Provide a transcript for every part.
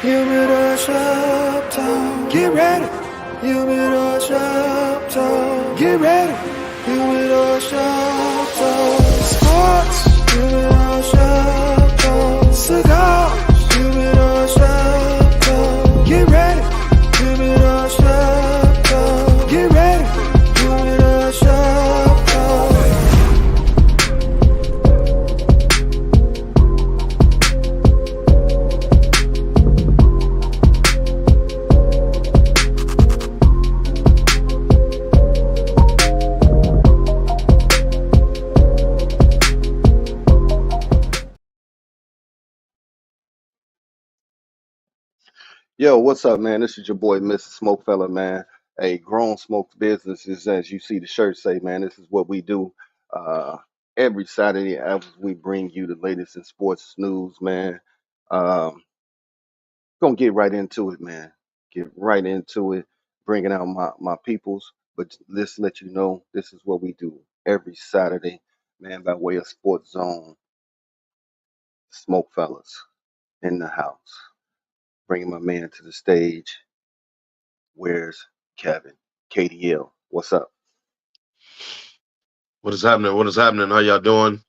Humidor shop talk. Get ready. Humidor shop talk. Get ready. Humidor shop talk. Sports. Humidor shop talk. Cigars. Humidor shop talk. Get ready. Humidor shop talk. Get ready. Humidor shop talk. Yo, what's up, man? This is your boy, Mr. SmokeFella, man. A grown smoke business is, as you see the shirt say, man. This is what we do. Uh, every Saturday, as we bring you the latest in sports news, man. Um, Gonna get right into it, man. Get right into it. Bringing out my peoples, but let's let you know this is what we do every Saturday, man. By way of Sports Zone, SmokeFellas in the house. Bringing my man to the stage. Where's Kevin? KDL, what's up? What is happening? What is happening? How y'all doing?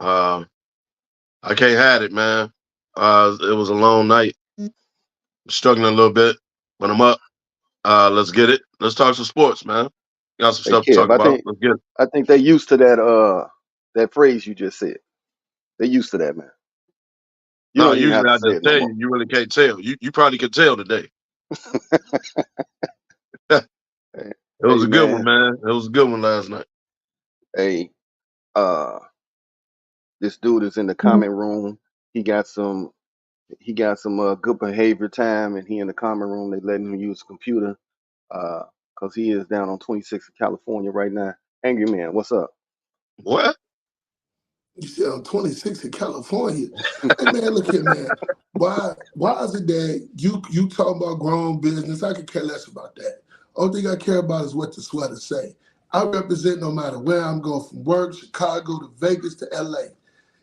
Uh, I can't have it, man. It was a long night. Struggling a little bit, but I'm up. Let's get it. Let's talk some sports, man. Got some Hey stuff to Kev, talk I about. think Let's get it. I think they used to that phrase you just said. They used to that, man. You No, don't even have usually to I say just it no tell more. you. You really can't tell. You probably could tell today. It Hey, was hey, a good one, man. man. It was a good one last night. Hey, uh this dude is in the comment room. He got some good behavior time and he in the comment room. They letting him use the computer because he is down on 26 in California right now. Angry man, what's up? What? You said I'm 26 in California. Hey man, look here, man. Why is it that you talking about grown business? I could care less about that. Only thing I care about is what the sweater say. I represent no matter where I'm going from work, Chicago to Vegas to LA.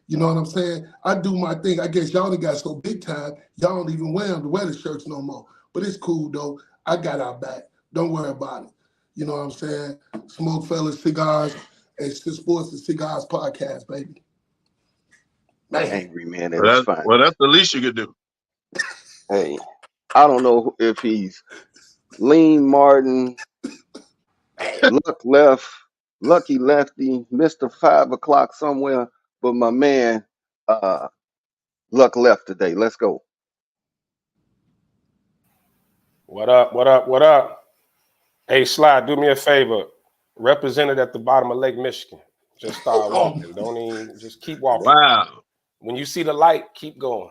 You know what I'm saying? I do my thing. I guess y'all done got so big time, y'all don't even wear them to wear the shirts no more. But it's cool though. I got our back. Don't worry about it. You know what I'm saying? Smoke Fellas, Cigars, and Sports and Cigars podcast, baby. Man. Angry man, that is fine. Well, that's the least you could do. Hey, I don't know if he's Lean Martin, Luck left, Lucky Lefty, Mr. 5 o'clock somewhere, but my man, uh, Luck left today. Let's go. What up? What up? What up? Hey, Sly, do me a favor. Represented at the bottom of Lake Michigan. Just start walking. Don't even just keep walking. Wow. When you see the light, keep going.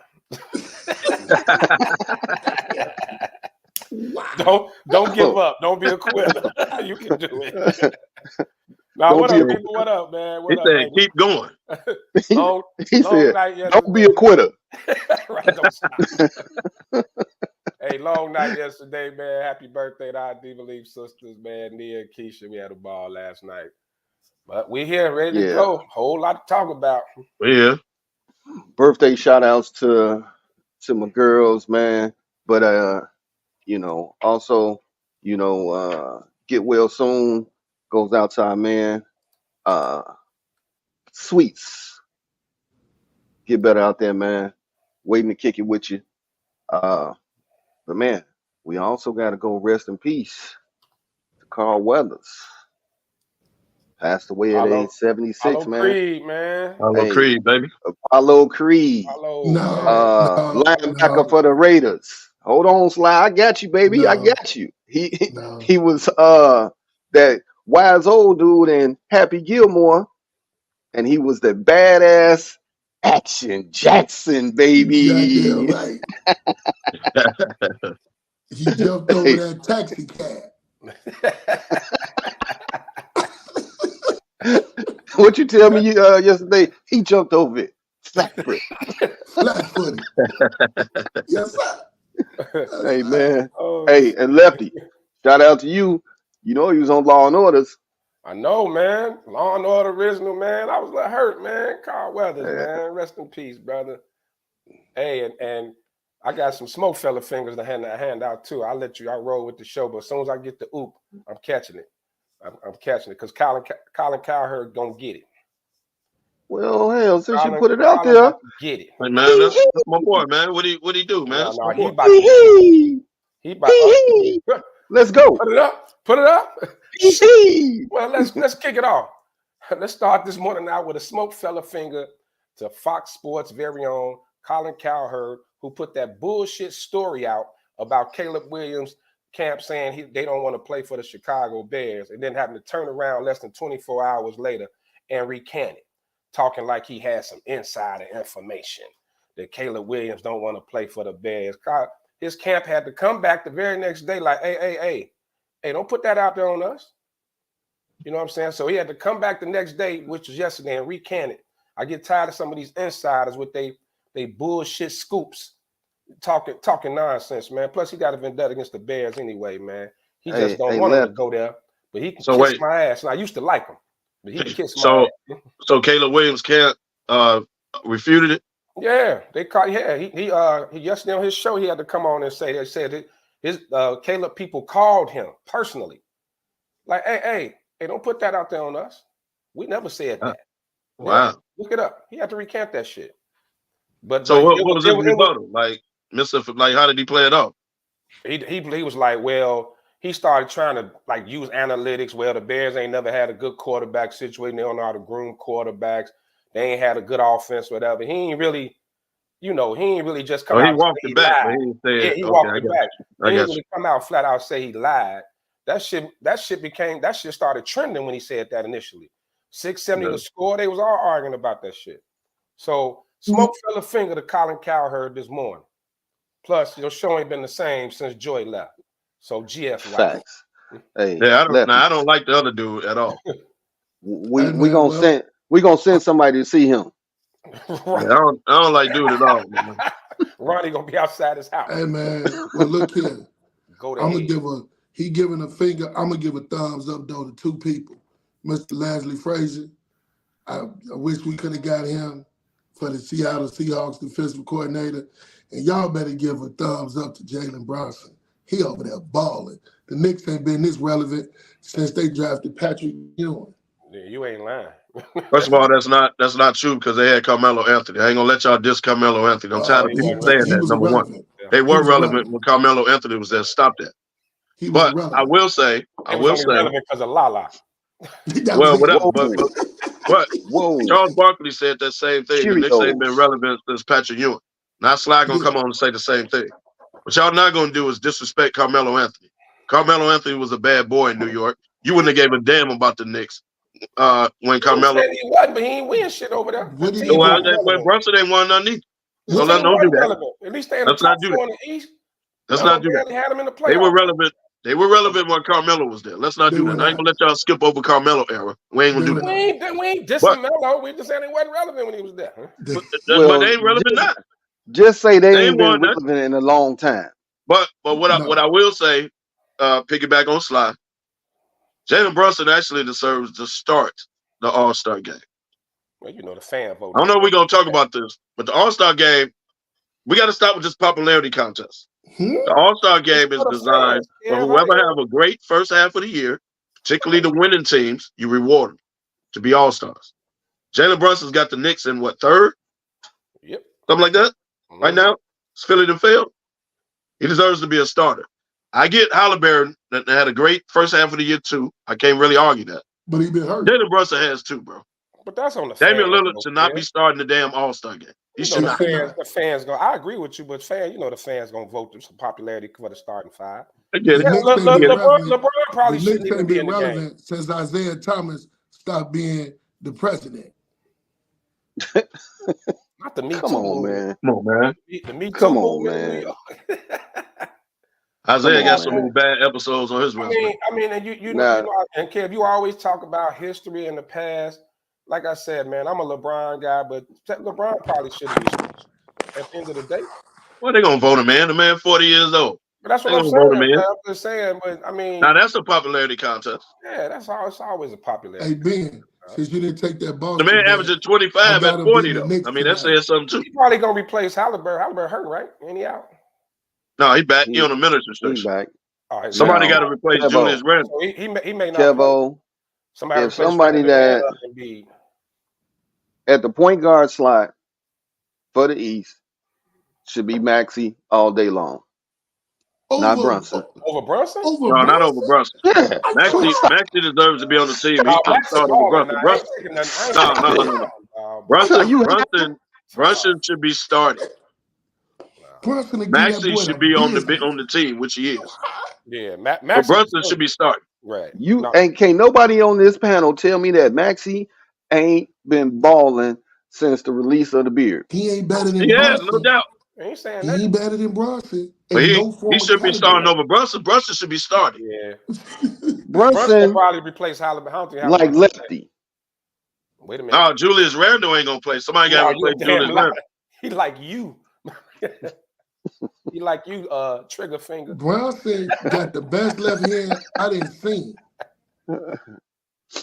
Wow. Don't give up. Don't be a quitter. You can do it. Now, Don't what be up, a, people? What up, man? He What up? said, Hey, keep going. long he said, night don't be a yesterday. quitter. Right, don't stop. Hey, long night yesterday, man. Happy birthday to our Diva Leaf sisters, man. Nia and Keisha. We had a ball last night. But we here, ready to Yeah. go. Whole lot to talk about. Yeah. Birthday shout outs to my girls, man. But also, get well soon goes out to our man. Uh Sweets. Get better out there, man. Waiting to kick it with you. But man, we also gotta go rest in peace to Carl Weathers. Passed away at age Apollo, 76, Apollo man. Creed, man. Hello, Hey, Creed, baby. Apollo Creed, Apollo, man. linebacker No. for the Raiders. Hold on, Sly. I got you, baby. I No. got you. He No. he was that wise old dude in Happy Gilmore, and he was the badass Action Jackson, You goddamn baby. right. He jumped over Hey, that taxi cab. what you tell me yesterday? He jumped over it. Flat foot. Flat footed. Yes, sir. That's Hey right. man. Oh, Hey, and Lefty. Shout out to you. You know he was on Law and Orders. I know, man. Law and Order original, man. I was hurt, man. Carl Weathers, Yeah. man. Rest in peace, brother. Hey, and I got some SmokeFella fingers to hand out too. I roll with the show, but as soon as I get the oop, I'm catching it. I'm catching it because Colin Cowherd don't get it. Well, hell, since you put it out Colin there, about to get it. Hey, man, that's my boy, man. What he do, man? That's my he boy. about to he about to let's go. put it up. Put it up. Well, let's kick it off. Let's start this morning out with a SmokeFella finger to Fox Sports' very own Colin Cowherd, who put that bullshit story out about Caleb Williams' camp saying they don't want to play for the Chicago Bears, and then having to turn around less than 24 hours later and recant it, talking like he had some insider information that Caleb Williams don't want to play for the Bears. His camp had to come back the very next day like, hey, don't put that out there on us. You know what I'm saying? So he had to come back the next day, which was yesterday, and recant it. I get tired of some of these insiders with they bullshit scoops, talking nonsense, man. Plus, he got a vendetta against the Bears anyway, man. He just don't want him to go there, but he can kiss my ass. And I used to like him, but he can kiss my ass. So Caleb Williams can't refuted it? Yeah, they caught. Yeah, he yesterday on his show he had to come on and say they said his Caleb people called him personally, like, hey, don't put that out there on us. We never said that. Wow, yeah, look it up. He had to recant that shit. But so what was his rebuttal? Like, how did he play it off? He was like, well, he started trying to like use analytics. Well, the Bears ain't never had a good quarterback situation. They don't know how to groom quarterbacks. They ain't had a good offense, whatever. He ain't really just come out. He walked it back. He walked it back. He didn't really come out flat out say he lied. That shit started trending when he said that initially. 670 to score. They was all arguing about that shit. So SmokeFella finger to Colin Cowherd this morning. Plus, your show ain't been the same since Joy left. So GF facts. Hey, I don't like the other dude at all. we gonna send somebody to see him. Right. Yeah, I don't like dude at all. Man. Ronnie gonna be outside his house. Hey man, well look here. I'm giving a finger. I'm gonna give a thumbs up though to two people. Mr. Leslie Frazier. I wish we could have got him for the Seattle Seahawks defensive coordinator. And y'all better give a thumbs up to Jalen Bronson. He over there balling. The Knicks ain't been this relevant since they drafted Patrick Ewing. Yeah, you ain't lying. First of all, that's not true because they had Carmelo Anthony. I ain't gonna let y'all diss Carmelo Anthony. I'm tired of people saying that. Number one, they were relevant when Carmelo Anthony was there. Stop that. But I will say, relevant because of Lala. Well, whatever. But Charles Barkley said that same thing. The Knicks ain't been relevant since Patrick Ewing. Now Sly gonna come on and say the same thing. What y'all not gonna do is disrespect Carmelo Anthony. Carmelo Anthony was a bad boy in New York. You wouldn't have gave a damn about the Knicks when Carmelo. He wasn't, but he ain't win shit over there. When Brunson ain't won nothing either. So let's don't do that. At least they in the top four in the East. Let's not do that. Had them in the playoffs. They were relevant when Carmelo was there. Let's not do that. I ain't gonna let y'all skip over Carmelo era. We ain't gonna do that. We ain't dissing Melo. We just saying he wasn't relevant when he was there. But they ain't relevant now. Just say they ain't been relevant in a long time. But what I will say, piggyback on Sly, Jalen Brunson actually deserves to start the All-Star game. Well, the fan vote. I don't know if we're gonna talk about this, but the All-Star game, we got to stop with this popularity contest. The All-Star game is designed for whoever have a great first half of the year, particularly the winning teams, you reward them to be All-Stars. Jalen Brunson's got the Knicks in what, third? Yep. Something like that. Right now, it's Philly to fail. He deserves to be a starter. I get Halliburton that had a great first half of the year too. I can't really argue that. But he been hurt. Jalen Brunson has too, bro. But that's on the Damian Lillard should not be starting the damn All-Star game. He should not. The fans go. I agree with you, but the fans gonna vote some popularity for the starting five. I get it. LeBron probably shouldn't even be in the game since Isaiah Thomas stopped being the president. Not the Me Too. Come on, man. The Me Too. Come on, man. Isaiah got so many bad episodes on his resume. I mean, and you know, and Kev, you always talk about history in the past. Like I said, man, I'm a LeBron guy, but LeBron probably shouldn't be at the end of the day. Well, they're gonna vote him in. The man 40 years old. But that's what I'm saying. I'm just saying, but I mean, now that's a popularity contest. Yeah, it's always a popularity. Hey Ben, since you didn't take that ball, the man averaging 25 at 40 though. I mean, that says something too. He's probably gonna replace Halliburton. Halliburton hurt, right? Ain't he out? No, he back. He on the minutes He restriction. back. All right, Somebody Now, got to replace Kevo. Julius Randle. so he may not play. Kevo, Somebody if replace somebody Randle that and Embiid. at the point guard slot for the East should be Maxey all day long, not Brunson. Over Brunson? Over No, not over Brunson? Brunson. Yeah, I Maxey tried. deserves to be on the team. He should Max is start over balling now. Brunson. I ain't Brunson. taking nothing. I ain't No, taking no, no, nothing. no, no. Bro. Are you Brunson should be starting. Brunson to give that Maxey boy should the be on business. the team, which he is. Yeah, But Max Brunson should be starting. right. you No, ain't can't nobody on this panel tell me that Maxey ain't been balling since the release of the beard. He ain't better than He has, no Brunson. doubt. I ain't saying He that. ain't better than Brunson But in no he form of should be starting category. over Brunson. Brunson should be starting. Yeah, Brunson Brunson probably replace Halliburton. I don't think like Halliburton. lefty. Wait a minute. No, Julius Randle ain't gonna play. Somebody got to No, you a replace damn Julius lie. Randle. He like you. He like you, trigger finger. Brunson got the best left hand I didn't see.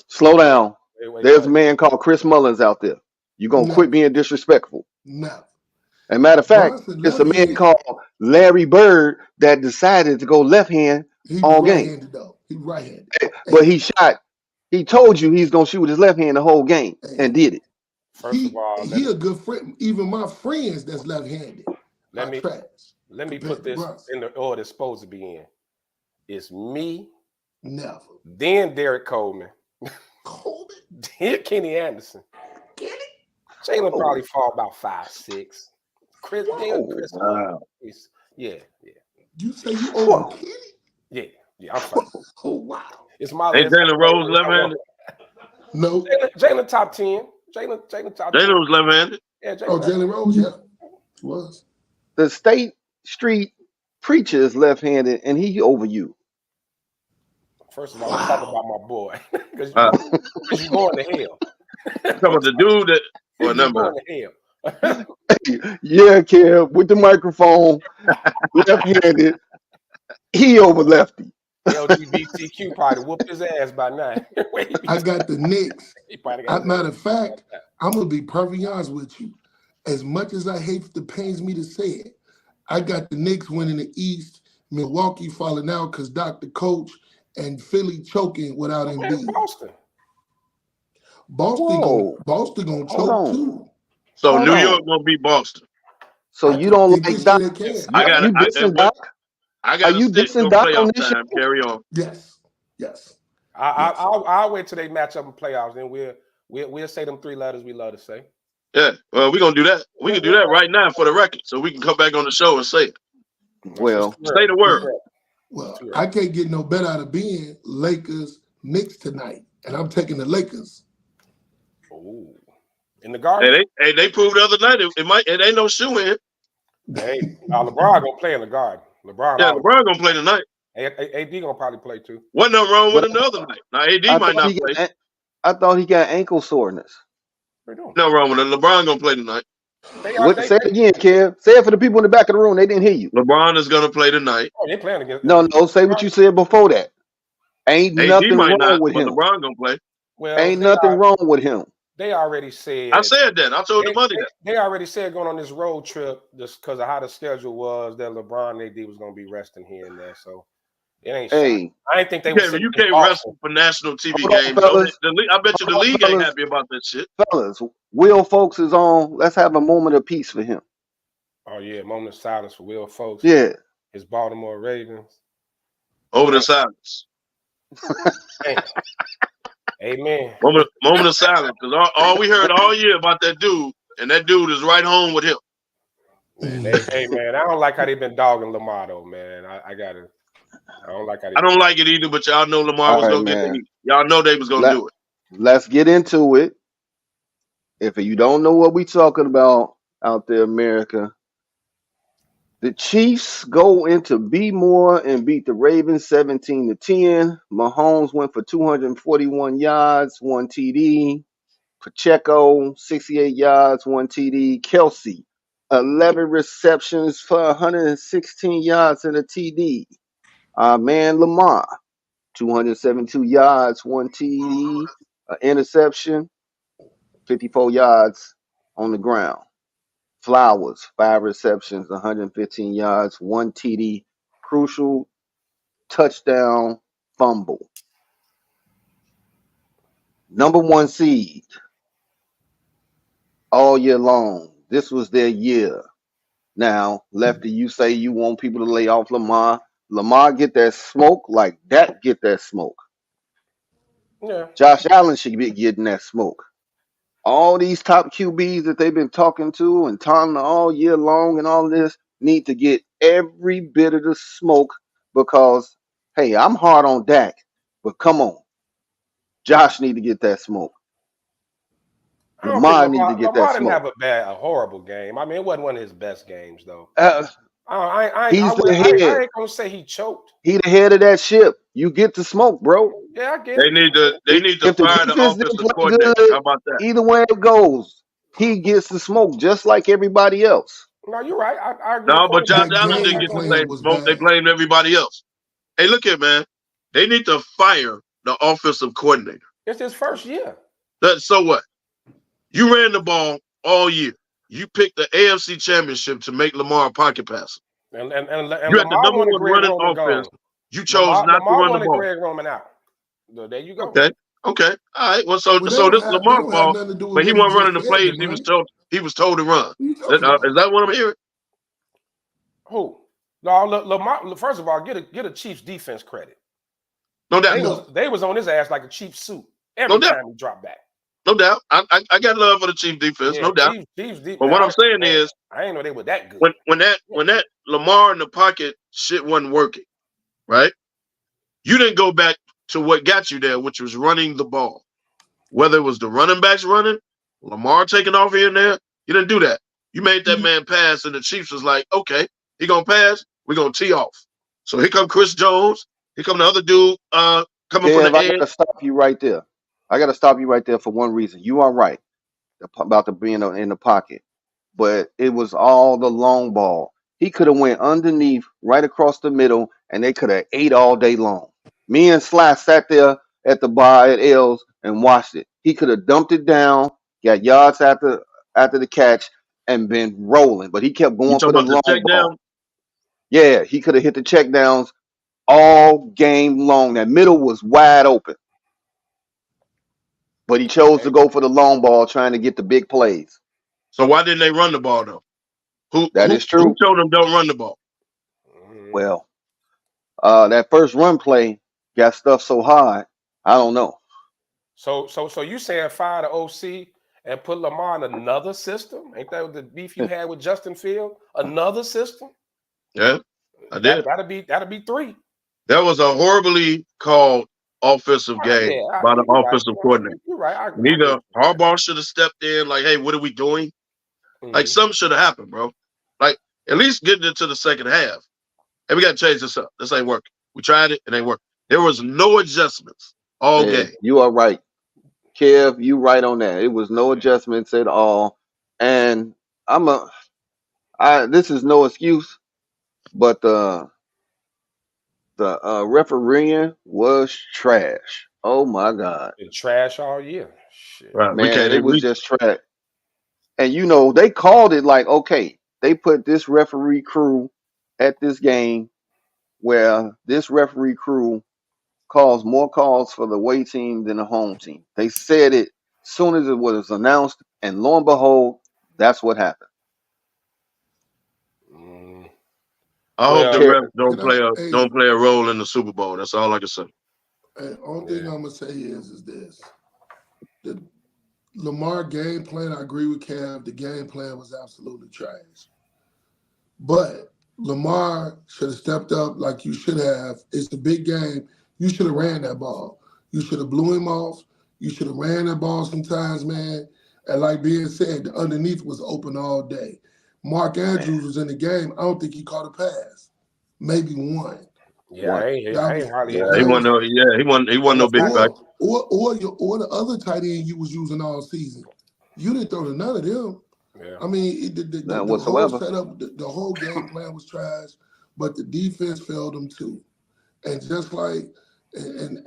Slow down. Wait, There's a what? man called Chris Mullins out there. You gonna No. quit being disrespectful. No. As a matter of fact, Brunson it's a left man hand. called Larry Bird that decided to go left hand He all was game. right-handed though. He right-handed. But he shot. He told you he's gonna shoot with his left hand the whole game and did it. First of all, he a good friend. Even my friends that's left-handed let are me trash. let me compared put to this Brunson. in the order it's supposed to be in. It's me, Never. then Derek Coleman, Coleman. then Kenny Anderson. Kenny? Jalen probably fall about 5'6". Chris, then Chris. Wow. Yeah. You say you over Whoa. Kenny? Yeah. I'm fine. Oh wow. It's my Ain't list. Jalen Rose left-handed? No. Jalen top 10. Jalen top 10. Jalen was left-handed. Yeah, Oh, Jalen Rose, yeah. Was. The State Street preacher is left-handed and he over you. First of all, let's talk about my boy. Because you're going to hell. Talking about the dude that well, You're number. going to hell. Yeah, Kev, with the microphone, left-handed. He over lefty. LGBTQ probably whooped his ass by now. I got the Knicks. He probably got his Matter ass of fact, I'm gonna be perfectly honest with you. As much as I hate it pains me to say it, I got the Knicks winning the East, Milwaukee falling out because Dr. Coach, and Philly choking without Embiid. Boston. Boston gonna Hold choke on. too. So Hold New on. York gonna beat Boston. So you don't think like this Doc? year they can. I got You dissing Doc? I Are got to you stick dissing to Doc on playoff this time. Carry on. Yes. I'll wait till they match up in playoffs, and we'll say them three letters we love to say. Yeah, well, we're gonna do that. We can do that right now for the record, so we can come back on the show and say it. Well, Say the word. Well, I can't get no better out of being Lakers Knicks tonight, and I'm taking the Lakers. Oh, in the Garden. They proved the other night it ain't no shoe in. Hey, LeBron gonna play in the Garden. LeBron gonna play tonight. AD gonna probably play too. Wasn't nothing wrong with another night. Now AD might not play. I thought he got ankle soreness. No wrong with it. LeBron gonna play tonight. Say it again, Kev. Say it for the people in the back of the room. They didn't hear you. LeBron is gonna play tonight. Oh, they playing against. No. Say what you said before that. Ain't AD nothing might wrong not, with but him. LeBron gonna play. Well, ain't nothing wrong with him. They already said. I said that. I told the money that. They already said going on this road trip just because of how the schedule was that LeBron and AD was going to be resting here and there. So it ain't. Hey, I didn't think they would. You can't wrestle for national TV games. I bet you the league ain't happy about that shit. Fellas, Will Folks is on. Let's have a moment of peace for him. Oh yeah, moment of silence for Will Folks. Yeah, his Baltimore Ravens. Over the silence. Amen. Moment of silence, because all we heard all year about that dude, and that dude is right home with him. Man, hey man, I don't like how they've been dogging Lamar though, man. I don't like how. I don't like it either, but y'all know Lamar was gonna get the heat. Y'all know they was gonna do it. Let's get into it. If you don't know what we talking about out there, America, the Chiefs go into B Moore and beat the Ravens 17-10. Mahomes went for 241 yards, 1 TD. Pacheco, 68 yards, 1 TD. Kelsey, 11 receptions for 116 yards and a TD. Man, Lamar, 272 yards, 1 TD, an interception, 54 yards on the ground. Flowers, 5 receptions, 115 yards, 1 TD, crucial touchdown fumble. Number 1 seed all year long. This was their year. Now, Lefty, you say you want people to lay off Lamar. Lamar get that smoke like Dak get that smoke. Yeah. Josh Allen should be getting that smoke. All these top QBs that they've been talking to and taunting all year long and all this need to get every bit of the smoke because, hey, I'm hard on Dak, but come on. Josh need to get that smoke. I don't think Lamar need to get that Lamar didn't smoke. have a horrible game. I mean, it wasn't one of his best games though. Uh, he's the I head. ain't gonna say he choked. He the head of that ship. You get the smoke, bro. Yeah, I get They it. need to If the fire the defense didn't offensive play coordinator. good, How about that? either way it goes, he gets the smoke just like everybody else. No, you're right. I agree. No, but Josh That Allen didn't game get the plan same was smoke. They bad. blamed everybody else. Hey, look here, man. They need to fire the offensive coordinator. It's his first year. So what? You ran the ball all year. You picked the AFC Championship to make Lamar a pocket passer. And You had the Lamar number wanted one Greg running Roman offense. gone. You chose not to Lamar run the wanted ball. Greg Roman out. So there you go. Okay. All right. Well, so Well, this they Lamar don't have fault, nothing to do with but he what he wasn't running just the said, plays DeMonte. he was told to run. What are you talking about? Is that what I'm hearing? Who? No, Lamar. First of all, get a Chiefs defense credit. No doubt. They was on his ass like a cheap suit every No doubt. time he dropped back. No doubt. I got love for the Chiefs defense. Yeah, No doubt. Chiefs But what I'm saying is, I ain't know they were that good. when that Lamar in the pocket shit wasn't working, right? You didn't go back to what got you there, which was running the ball. Whether it was the running backs running, Lamar taking off here and there, you didn't do that. You made that man pass, and the Chiefs was like, okay, he gonna pass, we're gonna tee off. So here come Chris Jones, here come the other dude coming from Kev, the I edge. gotta stop you right there. I gotta stop you right there for one reason. You are right about the being in the pocket, but it was all the long ball. He could have went underneath, right across the middle, and they could have ate all day long. Me and Sly sat there at the bar at L's and watched it. He could have dumped it down, got yards after the catch, and been rolling. But he kept You going for talking the about the long check ball. down? Yeah, he could have hit the check downs all game long. That middle was wide open. But he chose to go for the long ball, trying to get the big plays. So why didn't they run the ball though? Who That is who true. told them don't run the ball? Well, that first run play got stuffed so hard. I don't know. So you saying fire the OC and put Lamar in another system? Ain't that the beef you had with Justin Field? Another system? Yeah, I did. That'll be 3. That was a horribly called offensive game by the You're offensive coordinator. You're right. Neither Harbaugh should have stepped in, like, hey, what are we doing? Like, something should have happened, bro. Like, at least getting into the second half. Hey, we got to change this up. This ain't working. We tried it. It ain't working. There was no adjustments all game. You are right. Kev, you right on that. It was no adjustments at all. And this is no excuse, but the refereeing was trash. Oh my God. Been trash all year. Shit. Right. Man, it was just trash. And they called it like, okay, they put this referee crew at this game where this referee crew calls more calls for the away team than the home team. They said it as soon as it was announced, and lo and behold, that's what happened. I hope the refs don't play a role in the Super Bowl. That's all I can say. Only thing I'm gonna say is this: the Lamar game plan. I agree with Kev. The game plan was absolutely trash. But Lamar should have stepped up like you should have. It's a big game. You should have ran that ball. You should have blew him off. You should have ran that ball sometimes, man. And like being said, the underneath was open all day. Mark Andrews was in the game. I don't think he caught a pass. Maybe one. Yeah, I ain't hardly. He wasn't no big back. Or the other tight end you was using all season. You didn't throw to none of them. Yeah. I mean, the whole setup, the whole game plan was trash, but the defense failed them too. And just like, and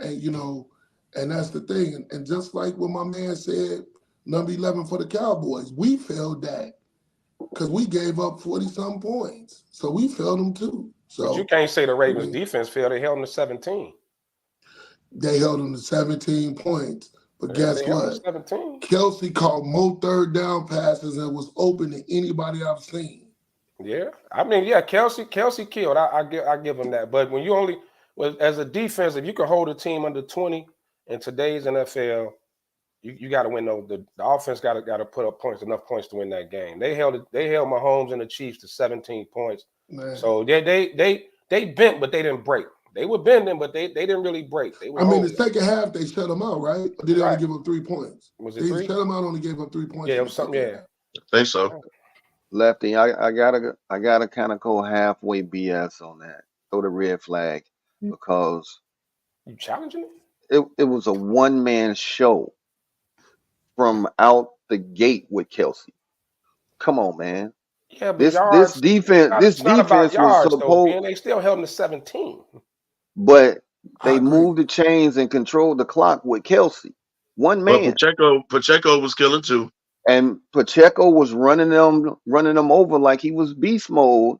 that's the thing. And just like what my man said, number 11 for the Cowboys, we failed that. because we gave up 40-some points. So we failed them too. So but you can't say the Ravens defense failed. They held them to 17. They held them to 17 points. But guess what? 17. Kelsey caught more third down passes and was open than anybody I've seen. Yeah. I mean, yeah, Kelsey killed. I give him that. But when you only as a defense, if you can hold a team under 20 in today's NFL, you got to win those. The offense got to put up points, enough points to win that game. They held Mahomes and the Chiefs to 17 points. Man. So they bent, but they didn't break. They were bending, but they didn't really break. They were the second half they shut them out, right? Or did they only give up 3 points? Was it they 3? Shut them out, only gave up 3 points. Yeah, it was something. Yeah, I think so. Lefty, I gotta kind of go halfway BS on that. Throw the red flag because you challenging it? It was a one-man show from out the gate with Kelsey. Come on, man. Yeah, but this defense was supposed. And they still held them to 17. But they moved the chains and controlled the clock with Kelsey. One man. But Pacheco was killing too. And Pacheco was running them over like he was beast mode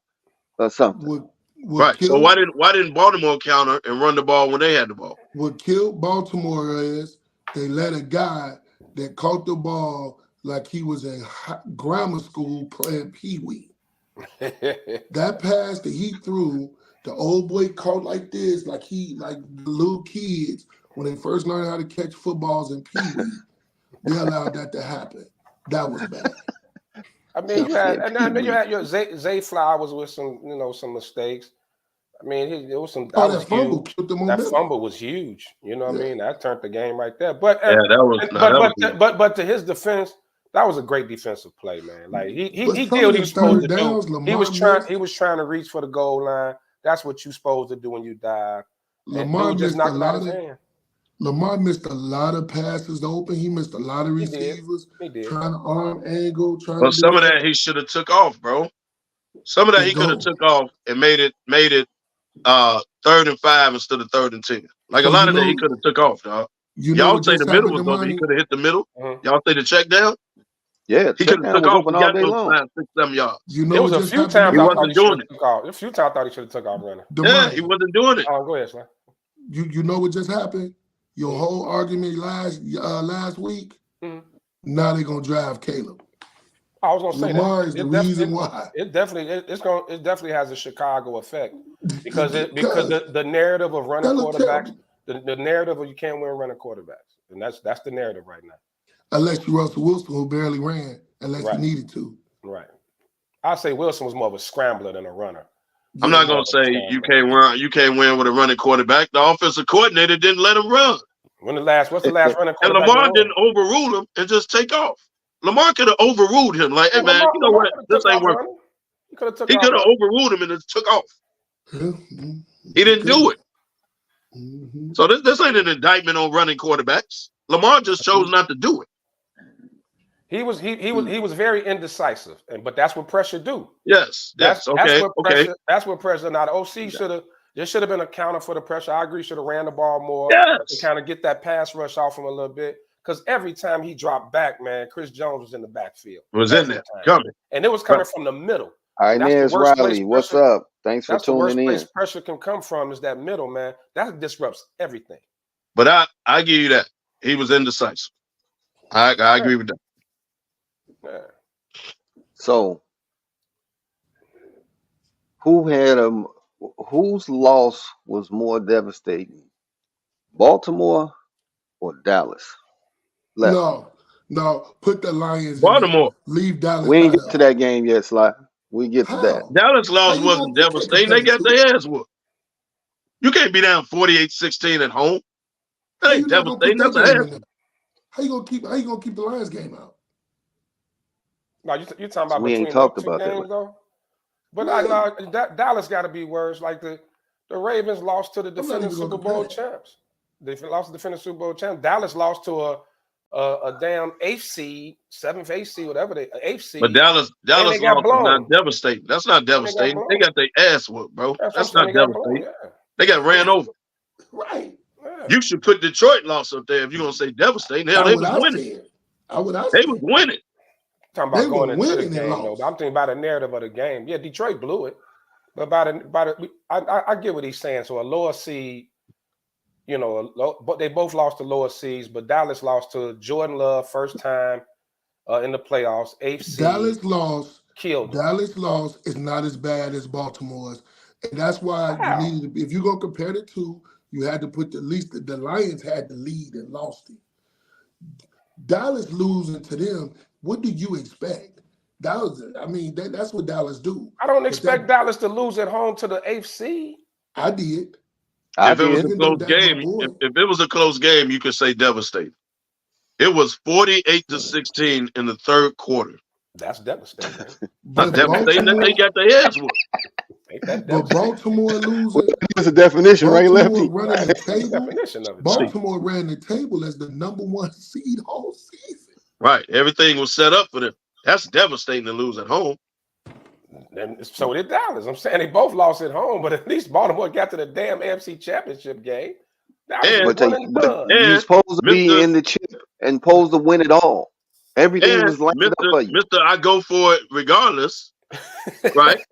or something. Right. So why didn't Baltimore counter and run the ball when they had the ball? What killed Baltimore is they let a guy that caught the ball like he was in grammar school playing pee-wee. That pass that he threw, the old boy caught like this, like the little kids when they first learned how to catch footballs in pee-wee. They allowed that to happen. That was bad. I mean, you had your Zay Flowers with some mistakes. I mean, it was some. That fumble killed them on that fumble was huge. You know what I mean? That turned the game right there. But but to his defense, that was a great defensive play, man. Like he did what he was supposed to do. He was trying to reach for the goal line. That's what you're supposed to do when you dive. Lamar just knocked out his hand. Lamar missed a lot of passes open. He missed a lot of receivers. He did. Trying to arm angle. But some of that he should have took off, bro. Some of that he could have took off and made it 3rd and 5 instead of 3rd and 10. Like a lot of that he could have took off, dog. Y'all say the middle was going. He could have hit the middle. Y'all say the check down. Yeah, he could have took off and got those 5, 6, 7 yards. There was a few times he wasn't doing it. A few times I thought he should have took off running. Yeah, he wasn't doing it. Oh, go ahead, Slam. You know what just happened? Your whole argument last week. Now they're gonna drive Caleb. I was gonna say Lamar is the reason why. It definitely has a Chicago effect because the narrative of running quarterbacks, the narrative of you can't win running quarterbacks, and that's the narrative right now. Unless you Russell Wilson, who barely ran, unless you needed to. Right. I say Wilson was more of a scrambler than a runner. I'm not gonna say you can't win with a running quarterback. The offensive coordinator didn't let him run. What's the last running quarterback? And Lamar didn't overrule him and just take off. Lamar could have overruled him. Like, hey man, you know what? This ain't working. He could have overruled him and just took off. He didn't do it. So this ain't an indictment on running quarterbacks. Lamar just chose not to do it. He was very indecisive, but that's what pressure do. Yes. That's what pressure. Now the OC should have been a counter for the pressure. I agree, should have ran the ball more to kind of get that pass rush off him a little bit. Because every time he dropped back, man, Chris Jones was in the backfield. Was in there coming, and it was coming from the middle. All right, Nez Riley, what's up? Thanks for tuning in. That's the worst place pressure can come from is that middle, man. That disrupts everything. But I give you that he was indecisive. I agree with that. Yeah. So, whose loss was more devastating, Baltimore or Dallas? No, put the Lions. Baltimore. Leave Dallas. We ain't get to that game yet, Sly. We get to that. Dallas loss wasn't devastating. They got their ass whooped. You can't be down 48-16 at home. That ain't devastating. That's an ass. How you gonna keep the Lions game out? No, you're talking about we between ain't talked two about games, that. Though. But Dallas got to be worse. Like the Ravens lost to the defending Super Bowl champs. They lost to the defending Super Bowl champs. Dallas lost to a damn 8th seed, 7th, 8th seed, whatever they 8th seed. But Dallas lost is not devastating. That's not devastating. They got their ass whooped, bro. That's not devastating. They got ran over. Right. Yeah. You should put Detroit loss up there if you're gonna say devastating. Hell, they was winning. They was winning. Talking They about going were into the winning and game, though. lost. But I'm thinking about the narrative of the game. Yeah, Detroit blew it, but I get what he's saying. So a lower seed, but they both lost to lower seeds. But Dallas lost to Jordan Love first time in the playoffs. 8th seed. Dallas lost. Killed them. Dallas lost is not as bad as Baltimore's, and that's why you needed to. If you're gonna compare the two, you had to put at least the Lions had the lead and lost it. Dallas losing to them, what do you expect? That's what Dallas do. I don't expect Dallas to lose at home to the 8th seed. I did. If it was a close game, if it was a close game, you could say devastating. It was 48-16 in the third quarter. That's devastating. Not devastating. They got their heads whooped. But Baltimore losing. What's the definition, right, Lefty? Running the table. Definition of it. Baltimore ran the table as the #1 seed all season. Right. Everything was set up for them. That's devastating to lose at home. And so did Dallas. I'm saying they both lost at home, but at least Baltimore got to the damn AFC Championship game. But you're supposed to be in the chip and supposed to win it all. Everything was lined up for you. Mr. I go for it regardless, right?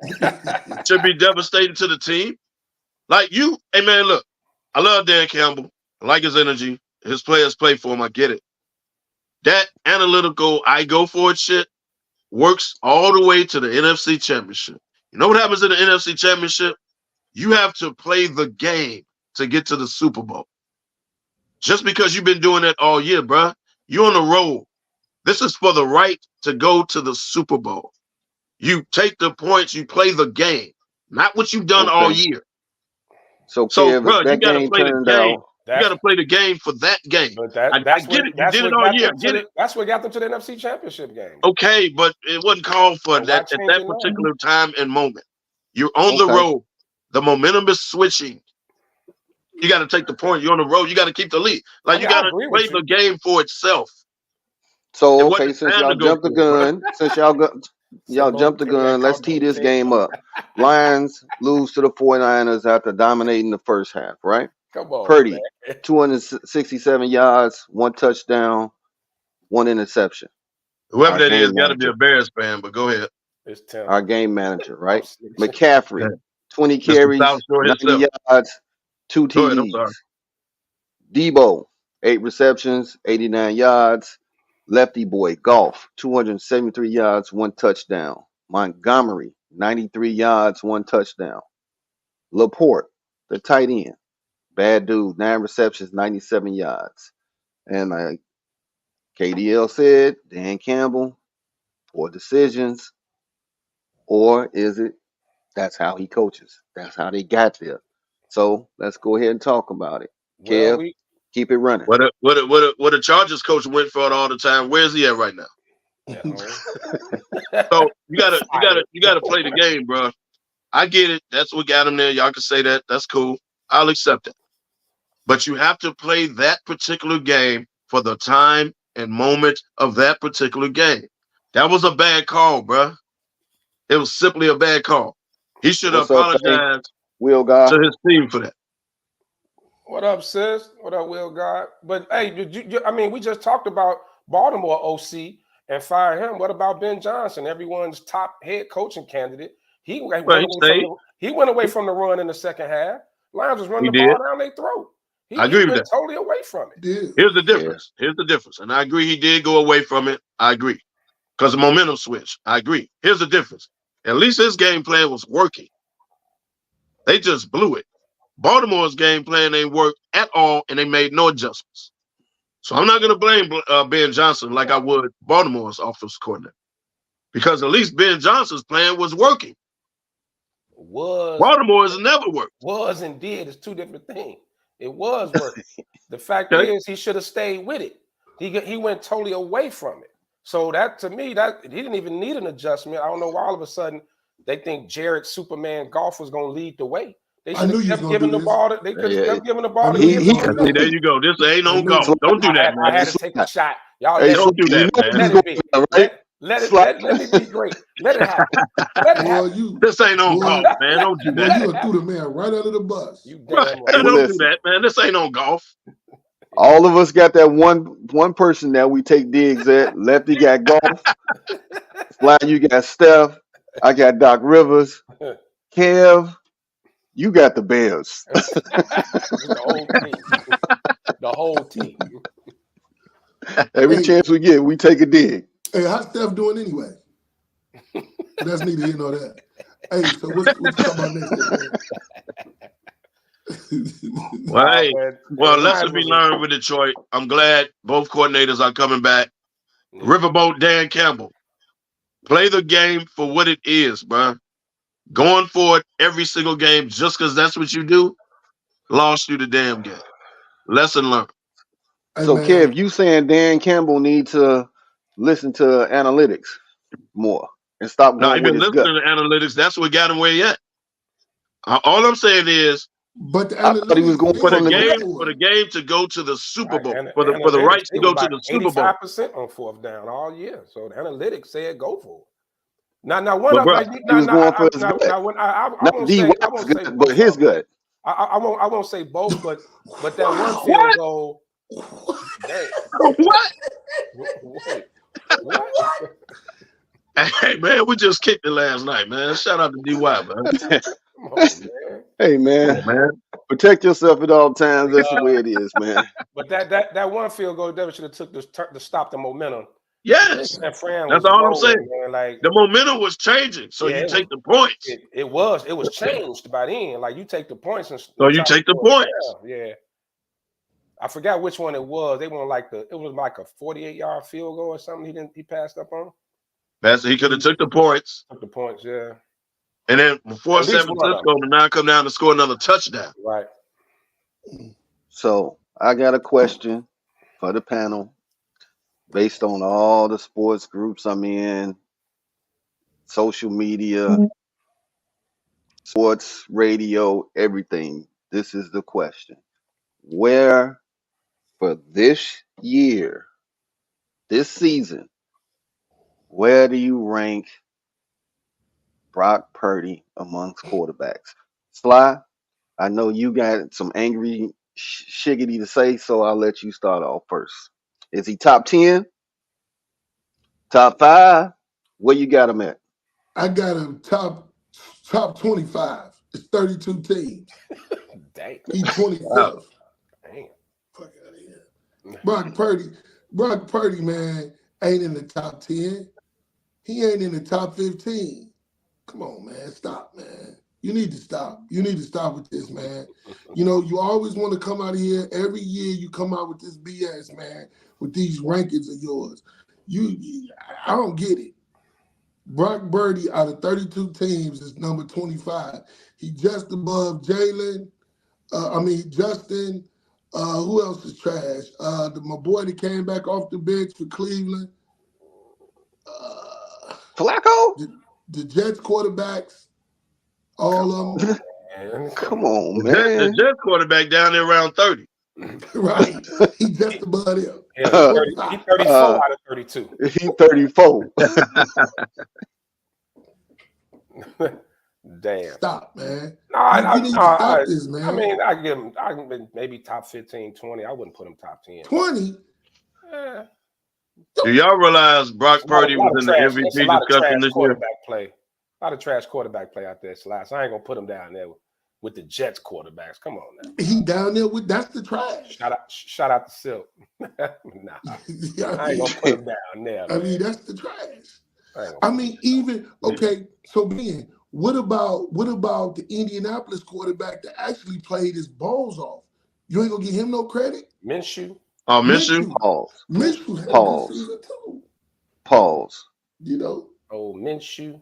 Should be devastating to the team. Like you, hey man, look, I love Dan Campbell. I like his energy. His players play for him. I get it. That analytical, I go for it shit works all the way to the NFC Championship. You know what happens in the NFC Championship? You have to play the game to get to the Super Bowl. Just because you've been doing that all year, bruh, you're on the road. This is for the right to go to the Super Bowl. You take the points, you play the game, not what you've done all year. So bro, you got to play the game. You got to play the game for that game. I get it. You did it all year. Get it. That's what got them to the NFC Championship game. Okay, but it wasn't called for that at that particular time and moment. You're on the road. The momentum is switching. You got to take the point. You're on the road. You got to keep the lead. Like you got to play the game for itself. So since y'all jumped the gun, jumped the gun, let's tee this game up. Lions lose to the 49ers after dominating the first half, right? Come on, Purdy, man. 267 yards, 1 touchdown, 1 interception. Whoever that is got to be a Bears fan, but go ahead. It's Tim. Our game manager, right? McCaffrey, 20 carries, 90 yards, 2 TDs. Debo, 8 receptions, 89 yards. Lefty boy, Golf, 273 yards, 1 touchdown. Montgomery, 93 yards, 1 touchdown. Laporte, the tight end, bad dude, 9 receptions, 97 yards. And like KDL said, Dan Campbell, poor decisions. Or is it that's how he coaches? That's how they got there. So let's go ahead and talk about it. Kev, keep it running. What a Chargers coach went for it all the time. Where's he at right now? So you gotta play the game, bro. I get it. That's what got him there. Y'all can say that. That's cool. I'll accept it. But you have to play that particular game for the time and moment of that particular game. That was a bad call, bro. It was simply a bad call. He should have apologized to his team for that. What up, sis? What up, Will God? But hey, we just talked about Baltimore OC and fire him. What about Ben Johnson, everyone's top head coaching candidate? He went away from the run in the second half. Lions was running the ball down their throat. I agree with that. Totally away from it. Here's the difference. Here's the difference. And I agree he did go away from it. I agree. Because the momentum switch. I agree. Here's the difference. At least his game plan was working. They just blew it. Baltimore's game plan ain't worked at all, and they made no adjustments. So I'm not going to blame Ben Johnson like I would Baltimore's offensive coordinator. Because at least Ben Johnson's plan was working. Baltimore's never worked. Was and did is two different things. It was working. The fact is he should have stayed with it. He went totally away from it. So that, to me, that he didn't even need an adjustment. I don't know why all of a sudden they think Jared Superman Golf was going to lead the way. They should have kept giving the ball. They could have kept giving the ball. There you go. This ain't no golf. Don't do that, man. I had to take a shot. Y'all don't do that, man. Let it be. Let me be great. Let it happen. Let it happen. This ain't on golf, man. Don't do that. You threw the man right under the bus. You don't do that, man. This ain't on golf. All of us got that one person that we take digs at. Lefty got golf. Sly, you got Steph. I got Doc Rivers. Kev, you got the Bears. The whole team. The whole team. Every chance we get, we take a dig. Hey, how's Steph doing anyway? That's neither here nor there. Hey, so what you talking about next week, man? Well, lessons be learned with Detroit. I'm glad both coordinators are coming back. Yeah. Riverboat Dan Campbell, play the game for what it is, bro. Going for it every single game just because that's what you do, lost you the damn game. Lesson learned. Hey, So, man, Kev, you saying Dan Campbell need to listen to analytics more and stop Now, going with even his listening gut? to analytics, that's what got him where he at. All I'm saying is, but the I thought he was going for from the the game to go to the Super Bowl, for the Analytics, rights to they go were to like the Super Bowl. 85% on fourth down all year. So the analytics said go for it. Now one But of bro, like he was going for his gut. now when I Not won't D. say Watt's both gut, but his of them. gut. I won't say both, but that one field goal. Dang. what? Wait, what? Hey man, we just kicked it last night, man. Shout out to DY, man. Come on, man. Hey, man. Protect yourself at all times. That's the way it is, man. But that one field goal, David should have took to stop the momentum. Yes, And Fran that's was all I'm rolling, saying. man. Like the momentum was changing, so you take the points. It was changed by then. Like you take the points and so you take the points. Yeah. I forgot which one it was. They won it was like a 48-yard field goal or something. He passed up on. He could have took the points. Took the points, yeah. And then before San Francisco to now come down to score another touchdown. Right. So I got a question for the panel based on all the sports groups I'm in, social media, sports, radio, everything. This is the question. Where for this year, this season, where do you rank Brock Purdy amongst quarterbacks? Sly, I know you got some angry shiggity to say, so I'll let you start off first. Is he top 10? Top 5? Where you got him at? I got him top 25. It's 32 teams. Dang. He's 25th. Wow. Dang. Fuck out of here. Brock Purdy, man, ain't in the top 10. He ain't in the top 15. Come on, man. Stop, man. You need to stop. You need to stop with this, man. You know, you always want to come out of here. Every year you come out with this BS, man, with these rankings of yours. I don't get it. Brock Purdy out of 32 teams is number 25. He just above Jalen. Justin. Who else is trash? My boy that came back off the bench for Cleveland. Flacco? The Jets quarterbacks. All of them. Come on, man. The Jets quarterback down there around 30. Right. He just above him. Yeah, he's 34 out of 32. He's 34. Damn. Stop, man. You need to stop this, man. I mean, I give him maybe top 15, 20. I wouldn't put him top 10. 20? Yeah. Do y'all realize Brock Purdy was in the MVP discussion this year? A lot of trash quarterback play out there, Slice. I ain't gonna put him down there with the Jets quarterbacks. Come on now. He down there that's the trash. Shout out to Silk. Nah. I ain't gonna put him down there. Man. I mean, that's the trash. I mean, so Ben, what about the Indianapolis quarterback that actually played his balls off? You ain't gonna give him no credit? Minshew. Oh, Minshew? Pause. Minshew had a good season too. Pause. You know? Oh, Minshew.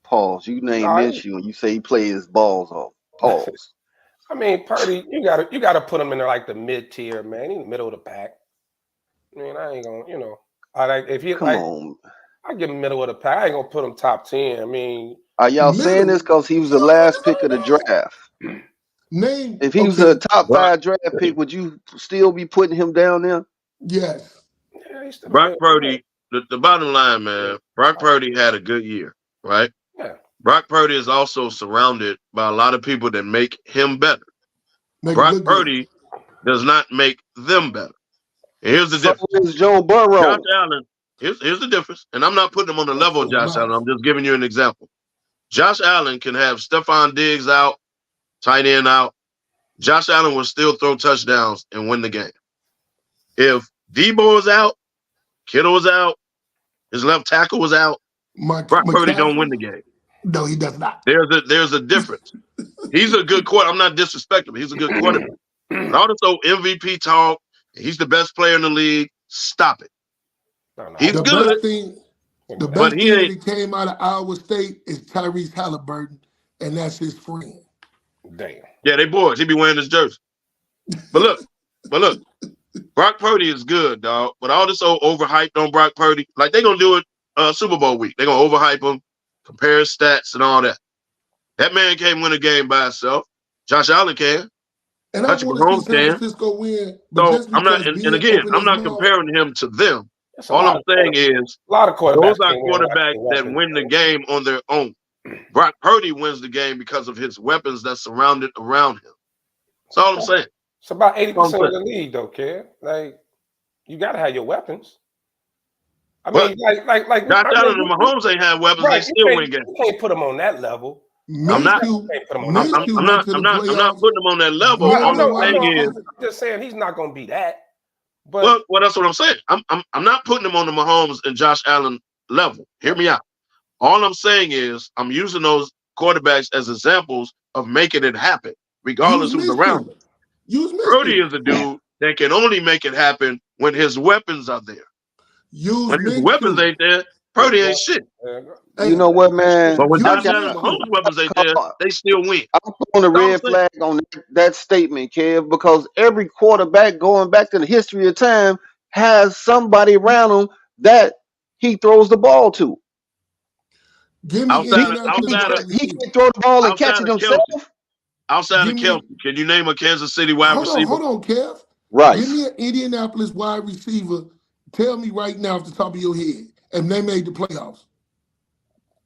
Pause. You name Minshew and you say he played his balls off. Pause. I mean, Purdy, you gotta put him in like the mid tier, man. In the middle of the pack. I mean, I ain't gonna, Come on. I give him middle of the pack. I ain't gonna put him top 10. I mean, are y'all saying this because he was the last pick of the draft? If he was a top 5 draft pick, would you still be putting him down there? Yes. Yeah, Brock Purdy, the bottom line, man, Brock Purdy had a good year, right? Yeah. Brock Purdy is also surrounded by a lot of people that make him better. Brock Purdy does not make them better. And here's the So difference. is Joe Burrow. Josh Allen, here's the difference. And I'm not putting him on the level of Josh Allen. I'm just giving you an example. Josh Allen can have Stephon Diggs out, tight end out. Josh Allen will still throw touchdowns and win the game. If Debo is out, Kittle is out, his left tackle was out, Brock Purdy don't win the game. No, he does not. There's a difference. He's a good quarterback. I'm not disrespecting him. He's a good quarterback. But also MVP talk. He's the best player in the league. Stop it. No. He's the good. The best thing that came out of Iowa State is Tyrese Halliburton, and that's his friend. Damn. Yeah, they boys. He be wearing his jersey. But look, Brock Purdy is good, dog. But all this old overhyped on Brock Purdy, like they gonna do it Super Bowl week. They're gonna overhype him, compare his stats and all that. That man can't win a game by himself. Josh Allen can. And I want to see San Francisco win. So I'm not, and again, I'm not comparing him to them. All I'm saying is a lot of those are quarterbacks that win the game on their own. Brock Purdy wins the game because of his weapons that's surrounded around him. That's all I'm saying. It's about 80% of the league, though, kid. Like, you got to have your weapons. I mean, like Josh Allen and Mahomes ain't have weapons. Right, they still win games. You can't put them on that level. I'm not putting them on that level. I'm just saying he's not going to be that. But well, that's what I'm saying. I'm not putting him on the Mahomes and Josh Allen level. Hear me out. All I'm saying is I'm using those quarterbacks as examples of making it happen, regardless who's around them. Purdy is a dude that can only make it happen when his weapons are there. When his weapons ain't there, Purdy ain't shit. You know what, man? But when Josh Allen and Mahomes' weapons ain't there, they still win. I'm throwing a red flag on that statement, Kev, because every quarterback going back to the history of time has somebody around him that he throws the ball to. Give me he can throw the ball and catch it himself. Outside of Kelsey, can you name a Kansas City wide receiver? Hold on, Kev. Right. Give me an Indianapolis wide receiver. Tell me right now off the top of your head, and they made the playoffs.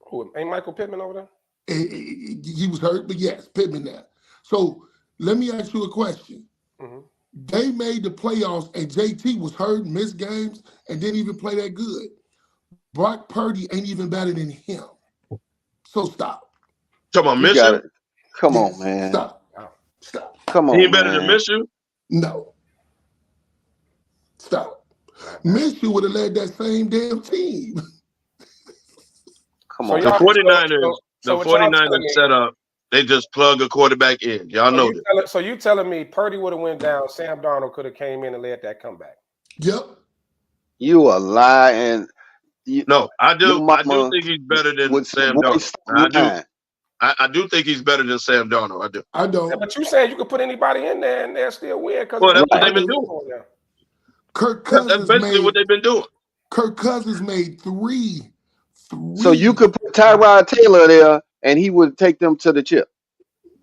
Who, ain't Michael Pittman over there? He was hurt, but yes, Pittman there. So let me ask you a question. Mm-hmm. They made the playoffs, and JT was hurt, missed games, and didn't even play that good. Brock Purdy ain't even better than him. So stop. Talking about Minshew? Come on, man. Stop. Come on, he ain't better than Minshew? No. Stop. Minshew would have led that same damn team. Come on. The 49ers set up, they just plug a quarterback in. Y'all know that. So you telling me Purdy would have went down, Sam Darnold could have came in and led that comeback? Yep. You a lie, and no, I do think he's better than Sam Darnold. I do think he's better than Sam Darnold. I don't. Yeah, but you said you could put anybody in there and they'll still win. Well, that's what they've been doing. Kirk Cousins that's basically what they've been doing. Kirk Cousins made three. So you could put Tyrod Taylor there, and he would take them to the chip.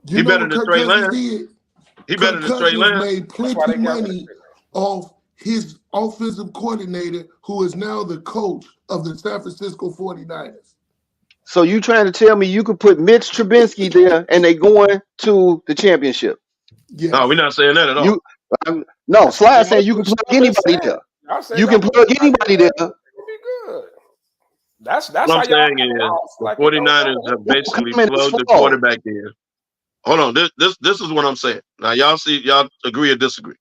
He better than Trey Lance. He better than Trey Lance. Made plenty of money off his offensive coordinator, who is now the coach of the San Francisco 49ers. So you trying to tell me you could put Mitch Trubisky there, and they going to the championship? Yeah. No, we're not saying that at all. No, Sly saying you can plug anybody there. You can plug anybody there. Be good. That's what I'm saying is the 49ers have basically plugged the quarterback in. Hold on, this is what I'm saying. Now y'all agree or disagree.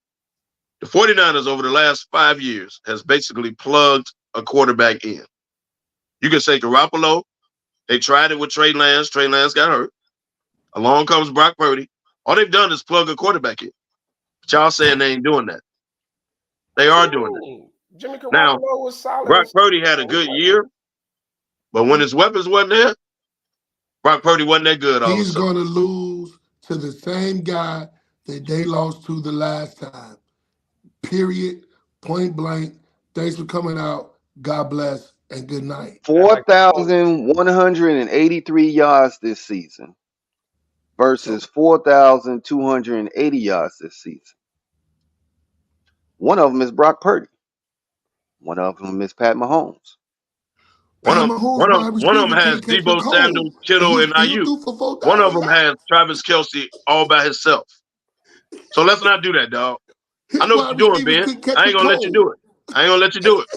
The 49ers over the last 5 years has basically plugged a quarterback in. You can say Garoppolo. They tried it with Trey Lance. Trey Lance got hurt. Along comes Brock Purdy. All they've done is plug a quarterback in. But y'all saying they ain't doing that. They are doing that. Jimmy Garoppolo now, was solid. Brock Purdy had a good year, but when his weapons wasn't there, Brock Purdy wasn't that good. He's going to lose to the same guy that they lost to the last time. Period. Point blank. Thanks for coming out. God bless and good night. 4,183 yards this season versus 4,280 yards this season. One of them is Brock Purdy. One of them is Pat Mahomes. One of them has Debo Samuel, Kittle, and Ayuk. One of them has Travis Kelce all by himself. So let's not do that, dog. I know what you're doing, Ben. I ain't gonna let you do it. I ain't gonna let you do it.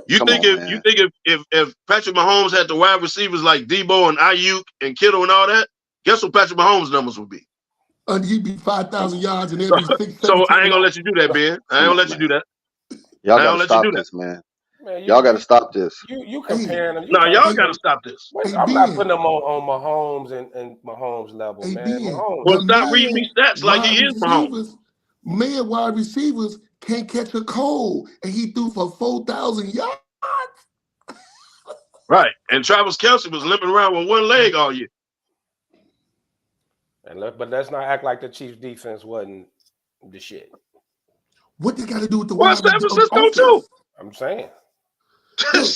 You Come think on, if man. you think if Patrick Mahomes had the wide receivers like Debo and Ayuk and Kittle and all that, guess what Patrick Mahomes' numbers would be? And he'd be 5,000 yards and So, every 6, 7 so I ain't taken gonna off. let you do that, Ben. I ain't Come gonna on, let you do man. that. Y'all I got don't to let you stop do that. this, man. Man, Y'all got to stop this. You comparing them. No, y'all Hey, gotta stop this. Hey, I'm not Ben. putting them on Mahomes and Mahomes level, Hey, man. Ben. Mahomes. Well, The stop reading me man stats like he is Mahomes. wide receivers can't catch a cold, and he threw for 4,000 yards. Right. And Travis Kelce was limping around with one leg all year. But let's not act like the Chiefs defense wasn't the shit. What they got to do with the Well, wide San Francisco offense? too. I'm saying. Look,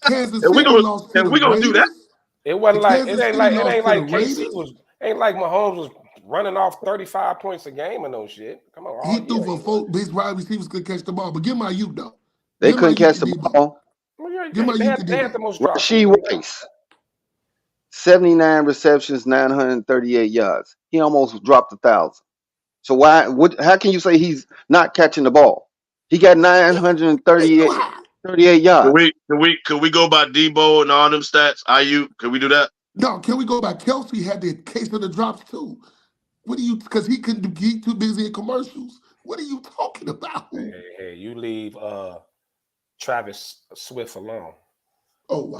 Kansas And we City gonna lost to the do that. Raiders. It wasn't like Kansas it ain't City like lost to the KC Raiders. was ain't like Mahomes was running off 35 points a game and no shit. Come on, He threw for 4. His wide receivers could catch the ball, but give my Ayuk though. They Give my couldn't catch Ayuk the to Debo. ball. Give my Ayuk to they had the Debo. most drops. Rasheed Rice, 79 receptions, 938 yards. He almost dropped 1,000. So why? How can you say he's not catching the ball? He got 938 yards. Could we go by Debo and all them stats? IU, could we do that? No, can we go by Kelsey had the case of the drops too? What are you? Because he couldn't. He too busy in commercials. What are you talking about? Hey, you leave Travis Swift alone. Oh wow!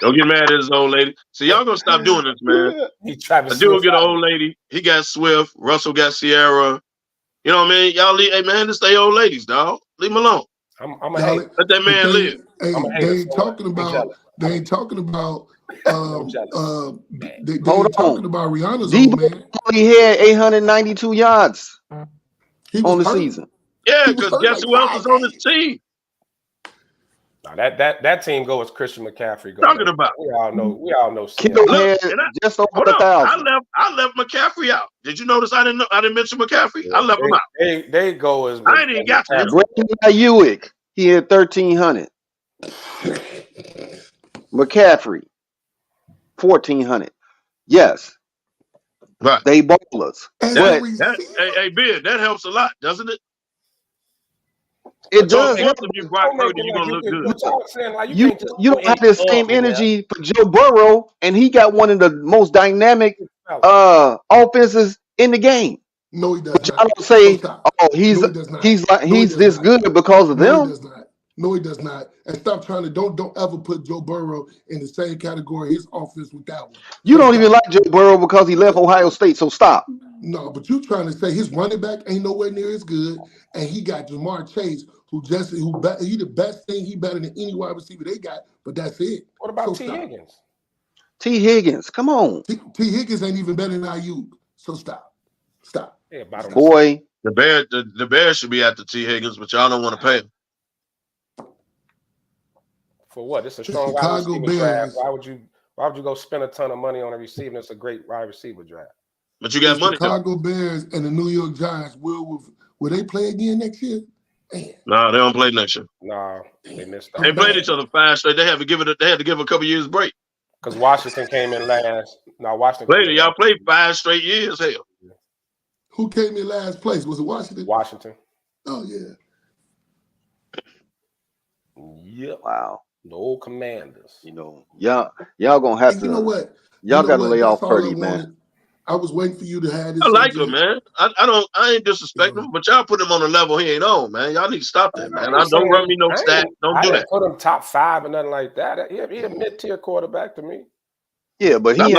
Don't get mad at this old lady. So y'all gonna stop doing this, man. Travis A dude Swift get an old lady. He got Swift. Russell got Sierra. You know what I mean? Y'all leave, hey man, this they old ladies, dog. Leave them alone. I'm a hater. Let that man live. I'm a hater. They ain't talking about. They ain't talking about. They Hold ain't talking on. about Rihanna's old Debo man. only had 892 yards He on was the hurt. season. Yeah, He was because hurt guess like who else 5 is on this games. team? Now that team go as Christian McCaffrey go. Talking about. We all know. Kittle Look, had and just over hold on. 1,000. I left McCaffrey out. Did you notice I didn't mention McCaffrey? I left him out. They go as I ain't even got to him. Brandon Ayuk, he had 1,300. McCaffrey, 1,400. Yes, Right. they ballers. As a But receiver, Hey, Ben, that helps a lot, doesn't it? it So, of does course, help. if you Brock Purdy, you're gonna look good. What y'all saying? Like you You can't just you throw don't have any the bum same in there. energy for Joe Burrow, and he got one of the most dynamic offenses in the game. no, he does But y'all not. don't say, stop. oh, No, he does not. No, he he's does this not. good because of No, he them. does not. No, he does not. And stop trying to don't ever put Joe Burrow in the same category his offense with that one. You So don't even stop. like Joe Burrow because he left Ohio State. So stop. No, but you trying to say his running back ain't nowhere near as good, and he got Jamar Chase, he the best thing. He better than any wide receiver they got, but that's it. What about So T. stop. Higgins? T. Higgins, come on, T. Higgins ain't even better than Ayuk. So stop. Stop. Yeah, bottom boy. The Bears should be after T. Higgins, but y'all don't want to pay him. For what? It's a The strong wide Chicago receiver draft. Bears. Why would you go spend a ton of money on a receiver? It's a great wide receiver draft. But you got The money though. Chicago Bears and the New York Giants will they play again next year? Man. No, they don't play next year. No, they missed out. They played each other 5 straight. They had to give a couple years break. Because Washington came in last. No, Washington came in Y'all last. played 5 straight years. Hell, Who came in last place? Was it Washington? Washington. Oh yeah. Yep. Wow. No Commanders. You know, y'all gonna have And to. you know what? Y'all got to lay That's off all I Purdy, man. wanted. I was waiting for you to have this I like subject. him, man. I ain't disrespecting him, but y'all put him on a level he ain't on, man. Y'all need to stop that, man. Don't run me no stat. Don't do that. Put him top 5 and nothing like that. He a mid-tier quarterback to me. Yeah, but he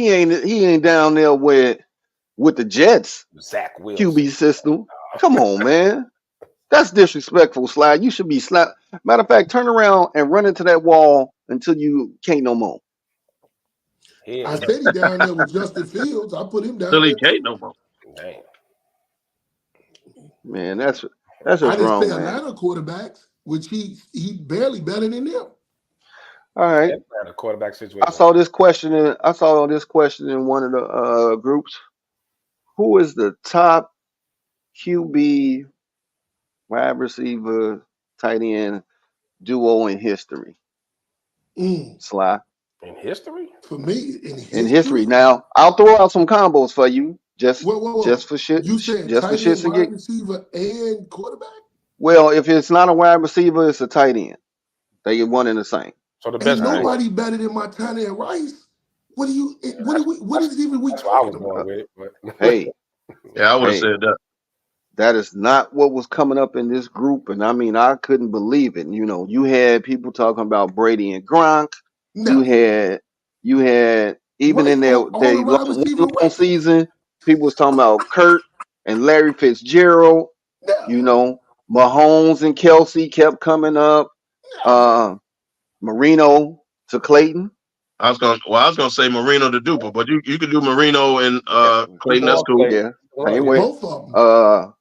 ain't down there with the Jets Zach Wilson. QB system. Come on, man. That's disrespectful, Slide. You should be slapped. Matter of fact, turn around and run into that wall until you can't no more. I said he down there with Justin Fields. I put him down Till he there can't too. no more. Damn. Man, that's I just didn't wrong, say man. Atlanta quarterbacks, which he barely better than them. All right. A quarterback situation. I saw this question in one of the groups. Who is the top QB, wide receiver, tight end duo in history? Sly. In history? For me, In history. Now, I'll throw out some combos for you. Just for shit, You said just for tight end, shits and wide gigs. receiver, and quarterback? Well, if it's not a wide receiver, it's a tight end. They get one and the same. So the Ain't best player. nobody better than Montana and Rice. What is even we That's why I was talking going about? with it. But Hey, Yeah, I would have hey, said that. that is not what was coming up in this group, and I mean, I couldn't believe it. You know, you had people talking about Brady and Gronk. You Never. had even Rice in their on all they the wide one receiver long records. season, people was talking about Kurt and Larry Fitzgerald. You Never. know, Mahomes and Kelsey kept coming up. Never. Marino to Clayton. I was gonna say Marino to Duper, but you could do Marino and Yeah, Clayton. That's Or cool. Clay. yeah. Or, Same yeah. way. Both of them.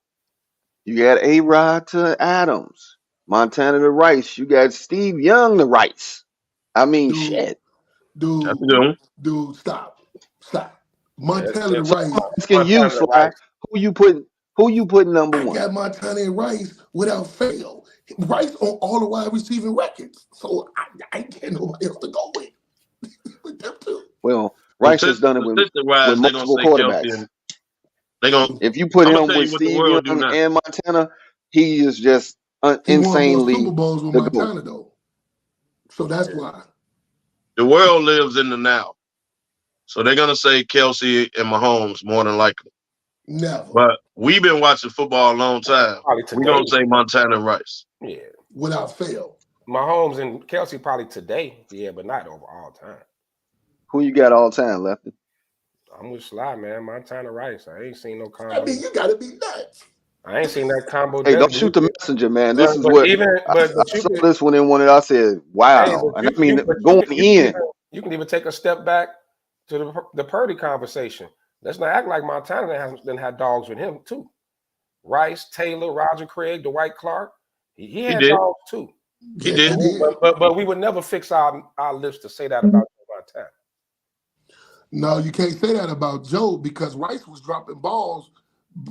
You got A-Rod to Adams, Montana to Rice. You got Steve Young to Rice. I mean, Dude, shit. That's a good one. dude, stop. Yeah, Montana to it's So I'm Rice. asking you, Montana to Sly, Rice. who you putting number I one? got Montana and Rice without fail. Rice on all the wide receiving records. So I ain't get nobody else to go with. With them two. Well, Rice has done it Statistic with wise, they're gonna multiple say Kelsey, quarterbacks. and they're gonna. If you put I'm gonna him tell with you what the Steve world do Young now. and Montana, he is just He won more Super insanely Bowls with the GOAT. Montana though. So that's why. The world lives in the now, so they're gonna say Kelsey and Mahomes more than likely. Never. But we've been watching football a long time. Probably We're today. gonna say Montana and Rice. Yeah. Without fail. Mahomes and Kelsey probably today. Yeah, but not over all time. Who you got all time, Lefty? I'm with Sly, man. Montana Rice. I ain't seen no combo. I mean, you gotta be nuts. I ain't seen that combo. Hey, don't Devin. shoot the messenger, man. This is But what even I but you saw could, this one in one and I said, hey, wow. but And I mean, but going in, you can even take a step back to the Purdy conversation. Let's not act like Montana hasn't had dogs with him too. Rice, Taylor, Roger Craig, Dwight Clark. He had did. dogs too. He Yeah, did. he did. But we would never fix our lips to say that about Montana. No, you can't say that about Joe because Rice was dropping balls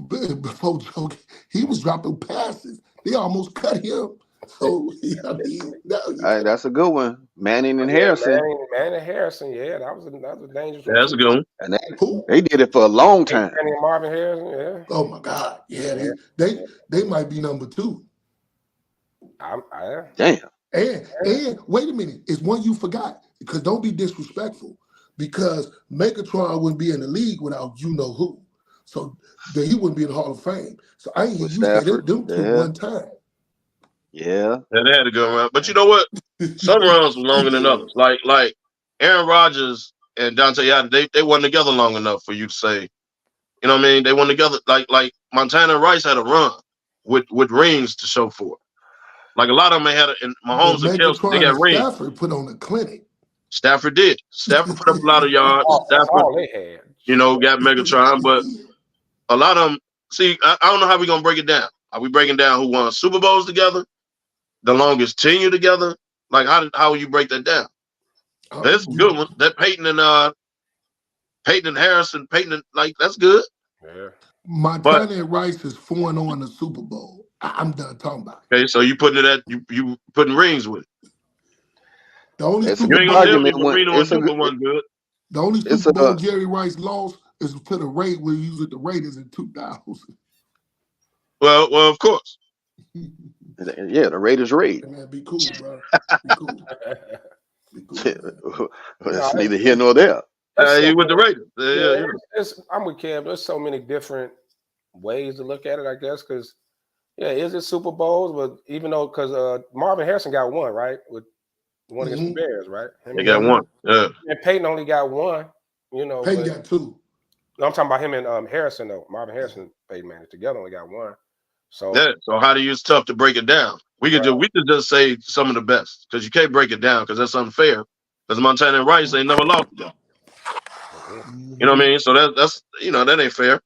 before Joe. He was dropping passes. They almost cut him. So I mean, no, you can't. that's a good one. Manning and Yeah, Harrison, man and Harrison. Yeah, that was a dangerous Yeah, one that's a too. good one. and Who? they did it for a long time. Manning and Marvin Harrison. Yeah. Oh my God! Yeah, Yeah. they might be number two. Damn. And wait a minute, it's one you forgot because don't be disrespectful because Megatron wouldn't be in the league without you know who, so then he wouldn't be in the Hall of Fame. So I ain't hear With you say Stafford. them two Yeah. one time. Yeah. Yeah, they had a good run. But you know what? Some runs were longer than others. Like Aaron Rodgers and Dante Adams, they wasn't together long enough for you to say, you know what I mean? They went together like Montana and Rice had a run with rings to show for it. Like a lot of them had and But Mahomes and Kelsey, they Megatron got and rings. Stafford put on a clinic. Stafford did. Stafford put up a lot of yards. That's Stafford, all they had. got Megatron, but a lot of them, see, I don't know how we're gonna break it down. Are we breaking down who won Super Bowls together? The longest tenure together? Like how will you break that down? That's a good one. That Peyton and Harrison, that's good. Yeah. Montana But and Rice is 4-0 in the Super Bowl. I'm done talking about it. okay, so you putting it at you putting rings with it. The only It's a You Super ain't good gonna Bowl, tell me argument when Marino and Duper wasn't good. the only it's Super Bowl a Jerry Rice lost is to the Raiders when he was with the Raiders in 2000. Well, of course. yeah, the Raiders raid. Hey, man, be cool, bro. Be cool. Be cool, man. It's neither here nor there. He with the Raiders. Yeah, I'm with Kev. There's so many different ways to look at it, I guess, because is it Super Bowls? But even though because Marvin Harrison got one, right? With one against the Bears, right? They got one. Yeah. And Peyton only got one, Peyton got two. No, I'm talking about him and Harrison though. Marvin Harrison and Peyton Manning together only got one. So So how do you? It's tough to break it down. We could just say some of the best because you can't break it down because that's unfair. Because Montana and Rice they never lost together. You know what I mean? So that's that ain't fair.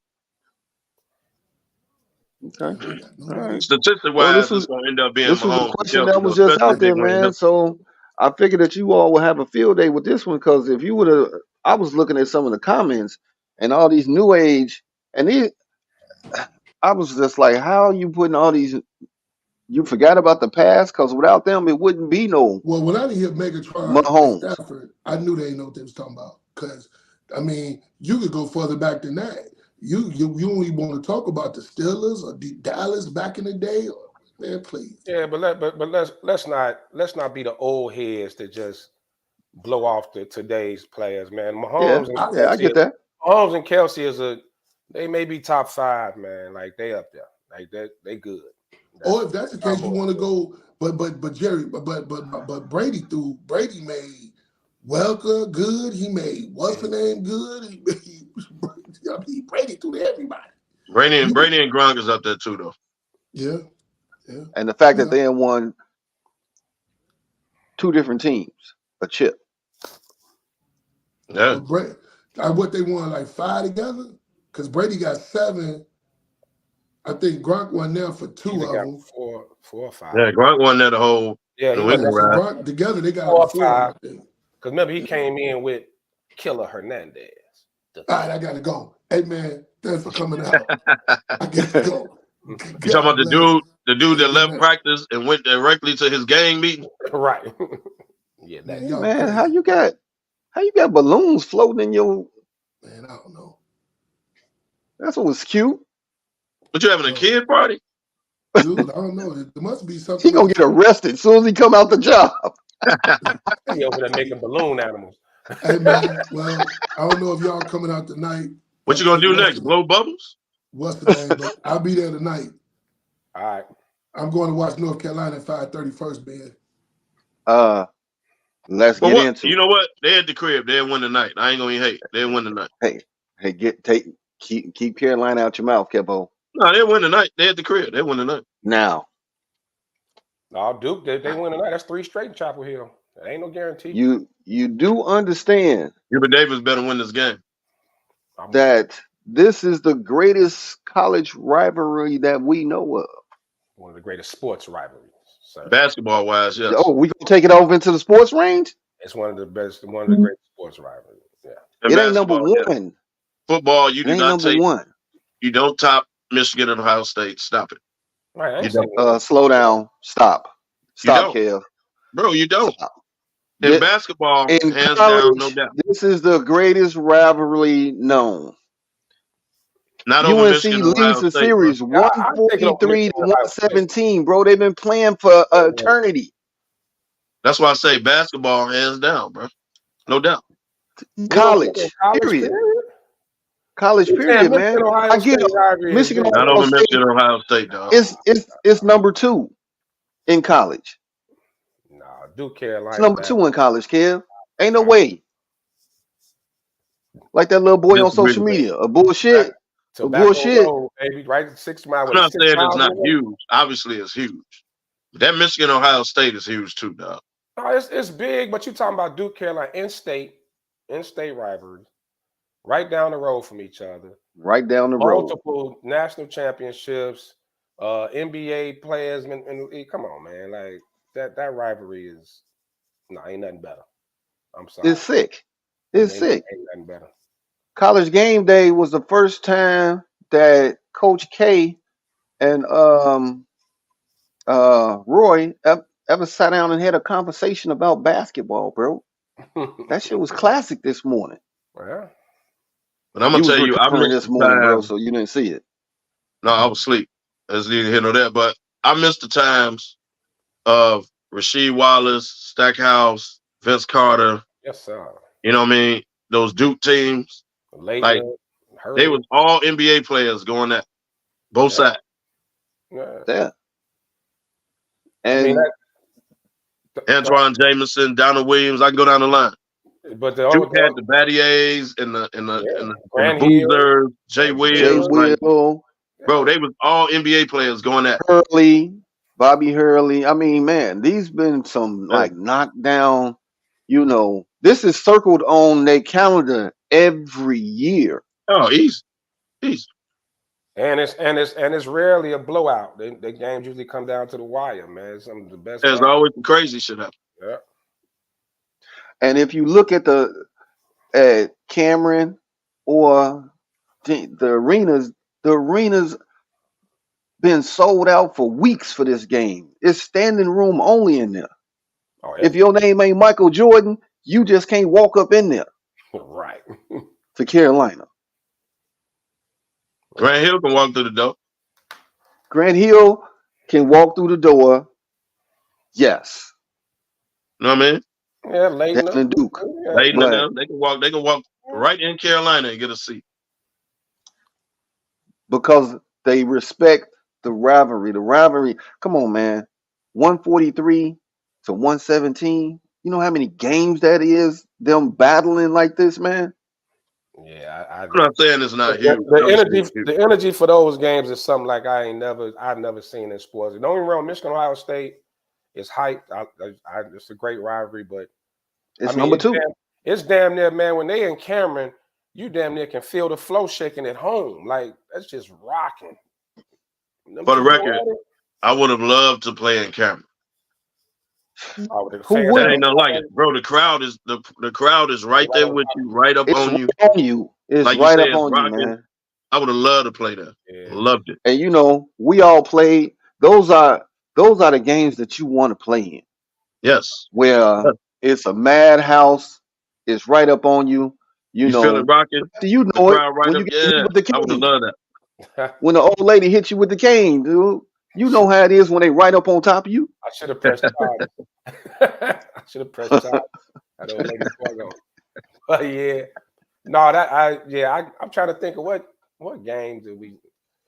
Okay. All right. Statistic Well, wise, it's gonna end up being this was a Mahomes and question Kelsey, that was just especially out if they're there, gonna end man. up. So I figured that you all would have a field day with this one because if you would have, I was looking at some of the comments and all these new age, and I was just like, how are you putting all these? You forgot about the past because without them, it wouldn't be no Well, when I didn't hear Megatron and Mahomes. Stafford, I knew they didn't know what they was talking about. Because, I mean, you could go further back than that. You don't even want to talk about the Steelers or the Dallas back in the day. Man, please. Yeah, but let's not be the old heads that just blow off the today's players, man. Yeah, I get that. Mahomes and Kelsey they may be top 5, man. Like they up there. Like they good. Or if that's the case, you want to go, but Jerry, but Brady made Welker good. He made what's the name good. He Brady threw to everybody. Brady and Gronk is up there too, though. Yeah. And the fact that they won 2 different teams, a chip. Yeah. What they won like 5 together? Because Brady got 7. I think Gronk won there for 2 of them. 4 or 5. Yeah, Gronk won there the whole. Yeah, Gronk together they got 4 or 4. 5. Because remember he came in with Killer Hernandez. All right, I gotta go. Hey man, thanks for coming out. I gotta go. You talking about the dude that left practice and went directly to his gang meeting? Right. Yeah, man, how you got balloons floating in your? Man, I don't know. That's what was cute. But you having a kid party? Dude, I don't know. There must be something. He gonna get arrested as soon as he come out the job. He over there making balloon animals. Hey man, well, I don't know if y'all coming out tonight. What you gonna do next? Blow bubbles? What's the name? But I'll be there tonight. All right. I'm going to watch North Carolina at 5:30 first bid. Let's get into. You know what? They at the crib. They'll win tonight. I ain't gonna hate. They'll win tonight. Hey, keep Carolina out your mouth, Kepo. No, they'll win tonight. They at the crib. They win tonight. Now. No, Duke, they win tonight. That's 3 straight in Chapel Hill. That ain't no guarantee. You do understand. Hubert Davis better win this game. That this is the greatest college rivalry that we know of. One of the greatest sports rivalries. Sir. Basketball wise, yes. Oh, we gonna take it over into the sports range? It's one of the greatest sports rivalries. Yeah. It ain't number 1. Yeah. Football, you do not take. 1. You don't top Michigan and Ohio State. Stop it. Right. Slow down. Stop, Kev. Bro, you don't. Stop. In basketball, hands down, no doubt. This is the greatest rivalry known. Not UNC over Michigan, leads the series 143 to 117, bro. They've been playing for eternity. That's why I say basketball, hands down, bro. No doubt. College period. College period, man. I get it. Michigan, not over Michigan, Ohio State, dog. It's number 2 in college. Nah, Duke, Carolina. It's number 2 in college, Kev. Ain't no way. Like that little boy on social media, a bullshit. Bullshit. Baby, right? 6 miles. I'm not saying it's not huge. Obviously, it's huge. That Michigan Ohio State is huge too, dog. No, it's big, but you talking about Duke, Carolina, in-state rivalries, right down the road from each other. Right down the road. Multiple national championships, NBA players. And come on, man, like that rivalry is ain't nothing better. I'm sorry. It's sick. It's sick. Ain't nothing better. College game day was the first time that Coach K and Roy ever sat down and had a conversation about basketball, bro. That shit was classic this morning. Yeah. But I'm gonna tell you, I missed this morning, bro, so you didn't see it. No, I was asleep. I didn't hear no that, but I missed the times of Rasheed Wallace, Stackhouse, Vince Carter. Yes, sir. You know what I mean? Those Duke teams. Like they was all NBA players going at both sides. Yeah. And Antoine Jameson, Donald Williams, I can go down the line. But Duke had the Battiers and the Boozers, Jay Wills. Bro, they was all NBA players going at Hurley, Bobby Hurley. I mean, man, these been some like knockdown. You know, this is circled on their calendar every year. Oh, easy. And it's rarely a blowout. The games usually come down to the wire, man. It's some of the best. There's always some crazy shit happen. Yeah. And if you look at Cameron or the arena's been sold out for weeks for this game. It's standing room only in there. Oh, yeah. If your name ain't Michael Jordan, you just can't walk up in there. Right. To Carolina. Grant Hill can walk through the door. Grant Hill can walk through the door. Yes. You know what I mean? Yeah, Leighton. Down in Duke. Yeah. Layton and But them, they can walk right in Carolina and get a seat. because they respect the rivalry. The rivalry, come on, man. 143 to 117. You know how many games that is? Them battling like this, man. Yeah, I'm not saying it's not huge. the energy for those games is something like I've never seen in sports. Don't get me wrong, Michigan Ohio State is hyped. It's a great rivalry, but It's number two. It's damn near, man. When they in Cameron, you damn near can feel the flow shaking at home. Like that's just rocking. For the record, I would have loved to play in Cameron. Who That ain't nothing like it, bro. The crowd is right there with you, right up on you. On you. It's like right you say, up on rocking. you, man. I would have loved to play there. Yeah. Loved it. And you know, we all played. Those are the games that you want to play in. Yes. Where it's a madhouse. It's right up on you. You know, feel it rocking. You know it when you get hit with the cane. I would have loved that. When the old lady hits you with the cane, dude, you know how it is when they right up on top of you. I should have pressed charge. I should have pressed charge. That old lady struggle. But yeah, no, I'm trying to think of what games did we?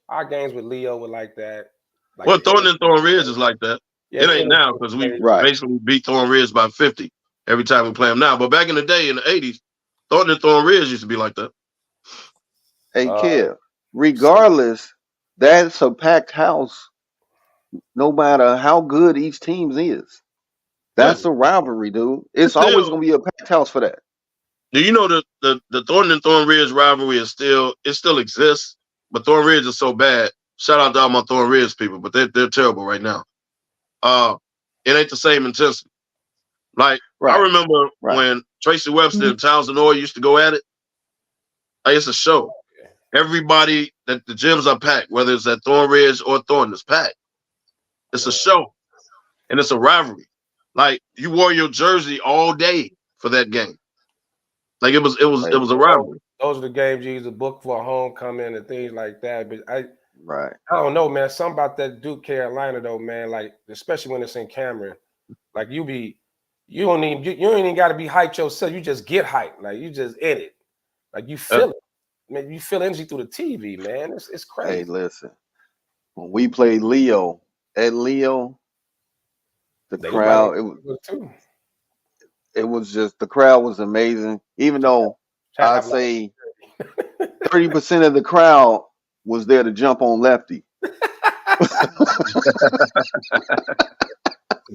Our games with Leo were like that. Like well, Thornton and Thorn Ridge is like that. Yeah, it ain't now because we basically beat Thorn Ridge by 50 every time we play them now. But back in the day, in the 80s, Thornton and Thorn Ridge used to be like that. Hey, Kev, regardless, that's a packed house. No matter how good each team is, that's a rivalry, dude. It's always going to be a packed house for that. Do you know the Thornton and Thorn Ridge rivalry is still exists, but Thorn Ridge is so bad. Shout out to all my Thorn Ridge people, but they're terrible right now. It ain't the same intensity. Like I remember when Tracy Webster and Townsend Orr used to go at it. Like, it's a show. Everybody that the gyms are packed, whether it's at Thorn Ridge or Thornton, is packed. It's a show, and it's a rivalry. Like you wore your jersey all day for that game. Like it was a rivalry. Those are the games you used to book for a homecoming and things like that. But I don't know, man. Something about that Duke Carolina though, man. Like especially when it's in Cameron, like you ain't even got to be hyped yourself. You just get hyped. Like you just in it. Like you feel it. Man, you feel energy through the TV, man. It's crazy. Hey, listen. When we played Leo at Leo, the crowd it was just the crowd was amazing. Even though I'd say 30% of the crowd was there to jump on Lefty.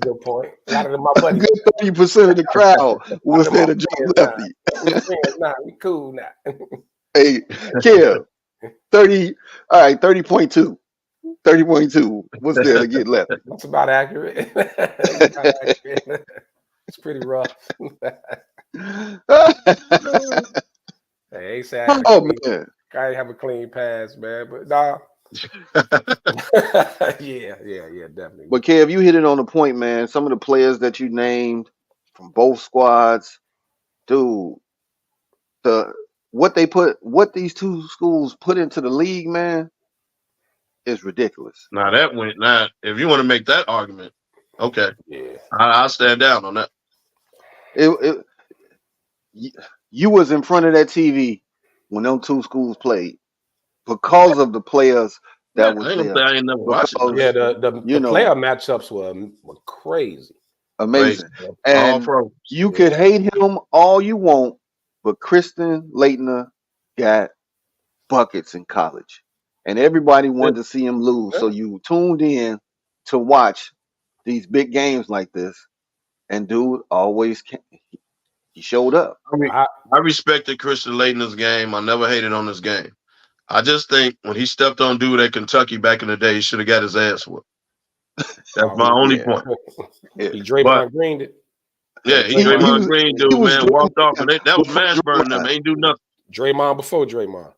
Good point. A lot of them, my buddies. Good 30% of the crowd was there to jump Lefty. We cool now. Hey, Kev, 30. All right, 30.2. 30.2 was there to get Lefty. That's about accurate. It's pretty rough. Hey, say I have a clean pass, man. But nah. yeah, definitely. But Kev, you hit it on the point, man. Some of the players that you named from both squads, dude, what these two schools put into the league, man, is ridiculous. Now if you want to make that argument, okay. Yeah. I'll stand down on that. You was in front of that TV when them two schools played because of the players that was there. I ain't never watched it. Yeah, the player matchups were crazy. Amazing. Crazy. And you could hate him all you want, but Kristen Leitner got buckets in college. And everybody wanted to see him lose. So you tuned in to watch these big games like this. And dude always he showed up. I respected Christian Leitner's game. I never hated on this game. I just think when he stepped on dude at Kentucky back in the day, he should have got his ass whooped. That's my only point. He Draymond Greened it. Yeah, he Draymond Green dude, man, walked off. And that was Mashburn them. Ain't do nothing. Draymond before Draymond.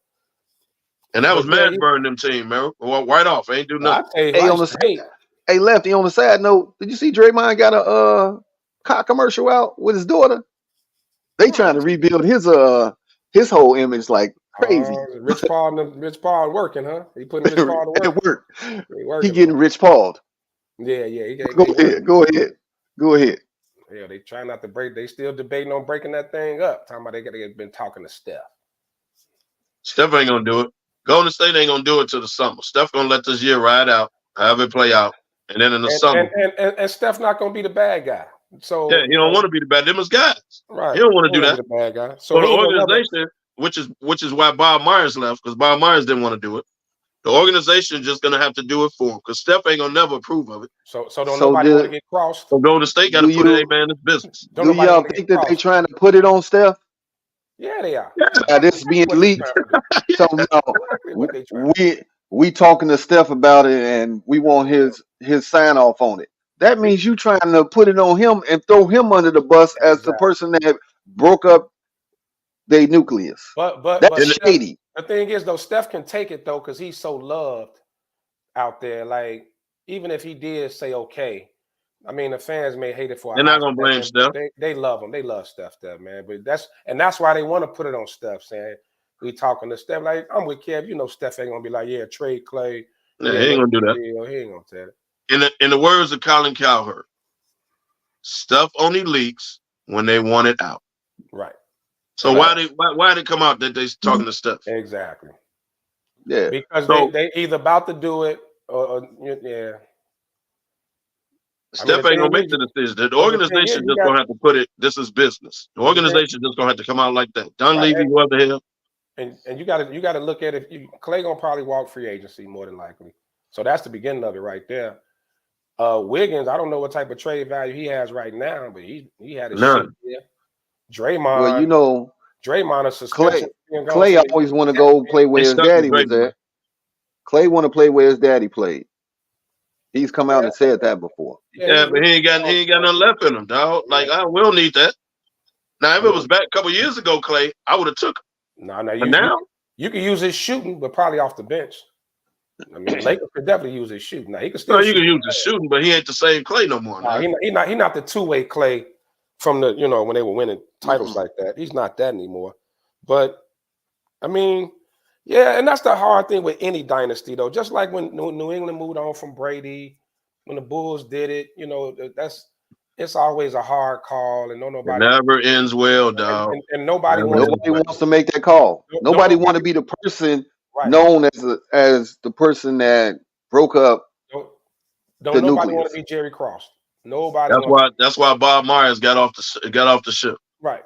And that was Mashburn them team, man. Right off. Ain't do nothing. Hey, Lefty, on the side note, did you see Draymond got a car commercial out with his daughter? They trying to rebuild his whole image like Crazy. Rich Paul working, huh? He putting Rich Paul to It work. worked. He He working. getting Rich Paul. Yeah. Go ahead. Go ahead. Go ahead. Yeah, they try not to break. They still debating on breaking that thing up. Talking about they been talking to Steph. Steph ain't gonna do it. Golden State ain't gonna do it till the summer. Steph gonna let this year ride out, have it play out, and then in the summer. And Steph's not gonna be the bad guy. So Yeah, he don't want to be the bad. Them is guys. Right. He don't want to do He that. be the bad guy. So For the he ain't gonna never, organization, which is why Bob Myers left, because Bob Myers didn't want to do it. The organization is just gonna have to do it for him, because Steph ain't gonna never approve of it. so don't nobody want to get crossed. So Golden State got to put it, hey man, it's business. Don't Do nobody y'all wanna get think that they crossed. trying to put it on Steph? Yeah, they are. This being What they leaked. trying to do. So no, Exactly what they trying to do. we talking to Steph about it, and we want his sign off on it. That means you trying to put it on him and throw him under the bus as the Exactly. person that broke up their nucleus. But That's Steph, shady. the thing is though, Steph can take it though because he's so loved out there. Like even if he did say okay, I mean the fans may hate it for. They're not gonna blame Steph. They love him. They love Steph, there, man. But that's why they want to put it on Steph, saying we talking to Steph. Like I'm with Kev. You know, Steph ain't gonna be like, yeah, trade Clay. Yeah, he ain't gonna do that. He ain't gonna tell it. In the words of Colin Cowherd, stuff only leaks when they want it out. Right. So why did it come out that they talking to Steph? Exactly. Yeah. Because they either about to do it or yeah. Steph ain't gonna make the decision. The organization just gonna have to put it. This is business. The organization just gonna have to come out like that. Dunleavy, whoever the hell. And you got to look at it. Clay gonna probably walk free agency more than likely. So that's the beginning of it right there. Wiggins, I don't know what type of trade value he has right now, but he had a shit there. Draymond. Well, you know, Draymond is suspension. Clay always want to go play where his daddy was at. Clay want to play where his daddy played. He's come out and said that before. Yeah, but he ain't got nothing left in him, dog. Like we don't need that. Now, if it was back a couple years ago, Clay, I would have took him. No, you can use his shooting, but probably off the bench. I mean, Lakers could definitely use his shooting. Now he can still. No, you can use his shooting, but he ain't the same Clay no more. He not the two-way Clay from the when they were winning titles like that. He's not that anymore. But I mean, yeah, and that's the hard thing with any dynasty, though. Just like when New England moved on from Brady, when the Bulls did it, it's always a hard call, and nobody. It never ends well, dog. And nobody wants to make that call. Nobody want to be the person known as the person that broke up. Don't nobody want to be Jerry Cross. Nobody. That's why Bob Myers got off the ship. Right.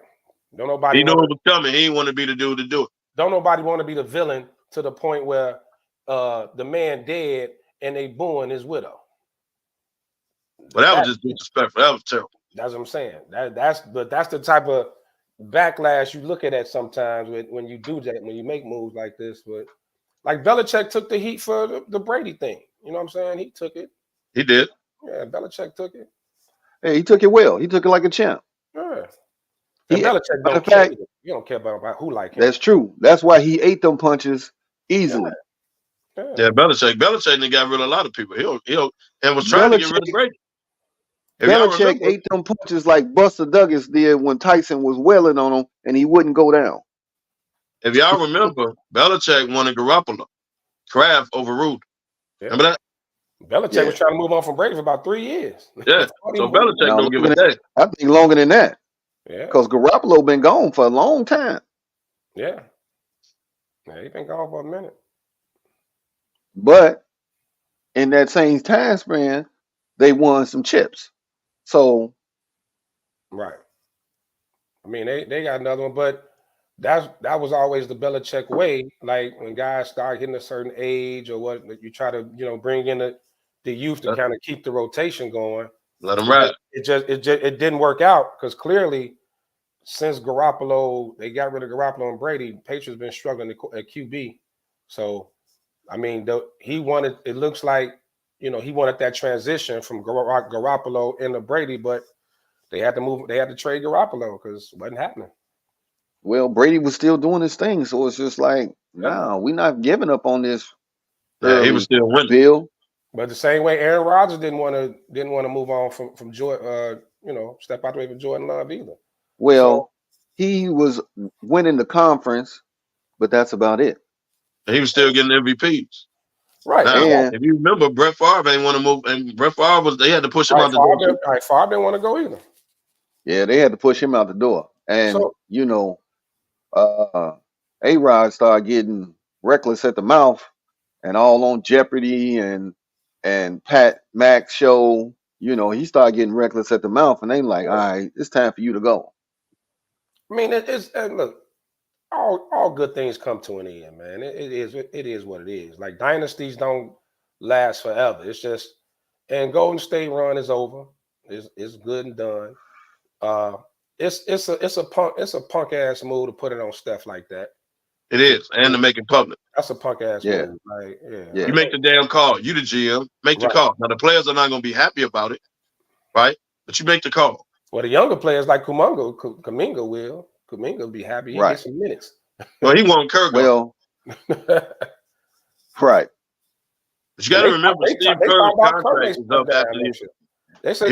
Don't nobody. He knew it was coming. He didn't want to be the dude to do it. Don't nobody want to be the villain to the point where the man dead and they booing his widow. But that was just disrespectful. That was terrible. That's what I'm saying. That's the type of backlash you look at sometimes when you do that, when you make moves like this. But like Belichick took the heat for the Brady thing. You know what I'm saying? He took it. He did. Yeah, Belichick took it. Hey, he took it well. He took it like a champ. Yeah. Belichick don't care. You don't care about who like him. That's true. That's why he ate them punches easily. Yeah, Belichick got rid of a lot of people. He'll and was trying to get rid of Brady. Belichick ate them punches like Buster Douglas did when Tyson was wailing on him and he wouldn't go down. If y'all remember, Belichick wanted Garoppolo. Kraft overruled. Yeah. Remember that? Belichick was trying to move on from Brady for about 3 years. Yeah. So Belichick don't give a damn. I think longer than that. Yeah. Because Garoppolo been gone for a long time. Yeah. Yeah, he been gone for a minute. But in that same time span, they won some chips. So right. I mean, they got another one, but that was always the Belichick way. Like when guys start hitting a certain age or what, you try to bring in the youth to kind of keep the rotation going. Let them ride. It didn't work out because clearly since Garoppolo, they got rid of Garoppolo and Brady, Patriots been struggling at QB. So I mean, he wanted. It looks like he wanted that transition from Garoppolo into Brady, but they had to move. They had to trade Garoppolo because it wasn't happening. Well, Brady was still doing his thing, so it's just like, no, we're not giving up on this. Yeah, he was still winning. Bill. But the same way Aaron Rodgers didn't want to move on from Jordan, step out the way for Jordan Love either. Well, he was winning the conference but that's about it. And he was still getting MVPs. Right. Now, And if you remember, Brett Favre ain't want to move, and Brett Favre they had to push him out the door. Favre didn't want to go either. yeah, they had to push him out the door. And So A-Rod started getting reckless at the mouth and all on Jeopardy and Pat Mack's show. He started getting reckless at the mouth, and they like, all right, it's time for you to go. I mean, and look, all good things come to an end, man. It is what it is. Like dynasties don't last forever. It's just, and Golden State run is over. It's good and done. It's a punk ass move to put it on Steph like that. It is, and to make it public. That's a punk ass Yeah. move. Like, Yeah. You make the damn call. You the GM. Make the call. Now the players are not going to be happy about it, right? But you make the call. Well, the younger players like Kuminga will. Kuminga will be happy. He get some minutes. Well, he won't Kerr go. Well, right. But you got to remember, Steve Kerr's contract is up after this year. They said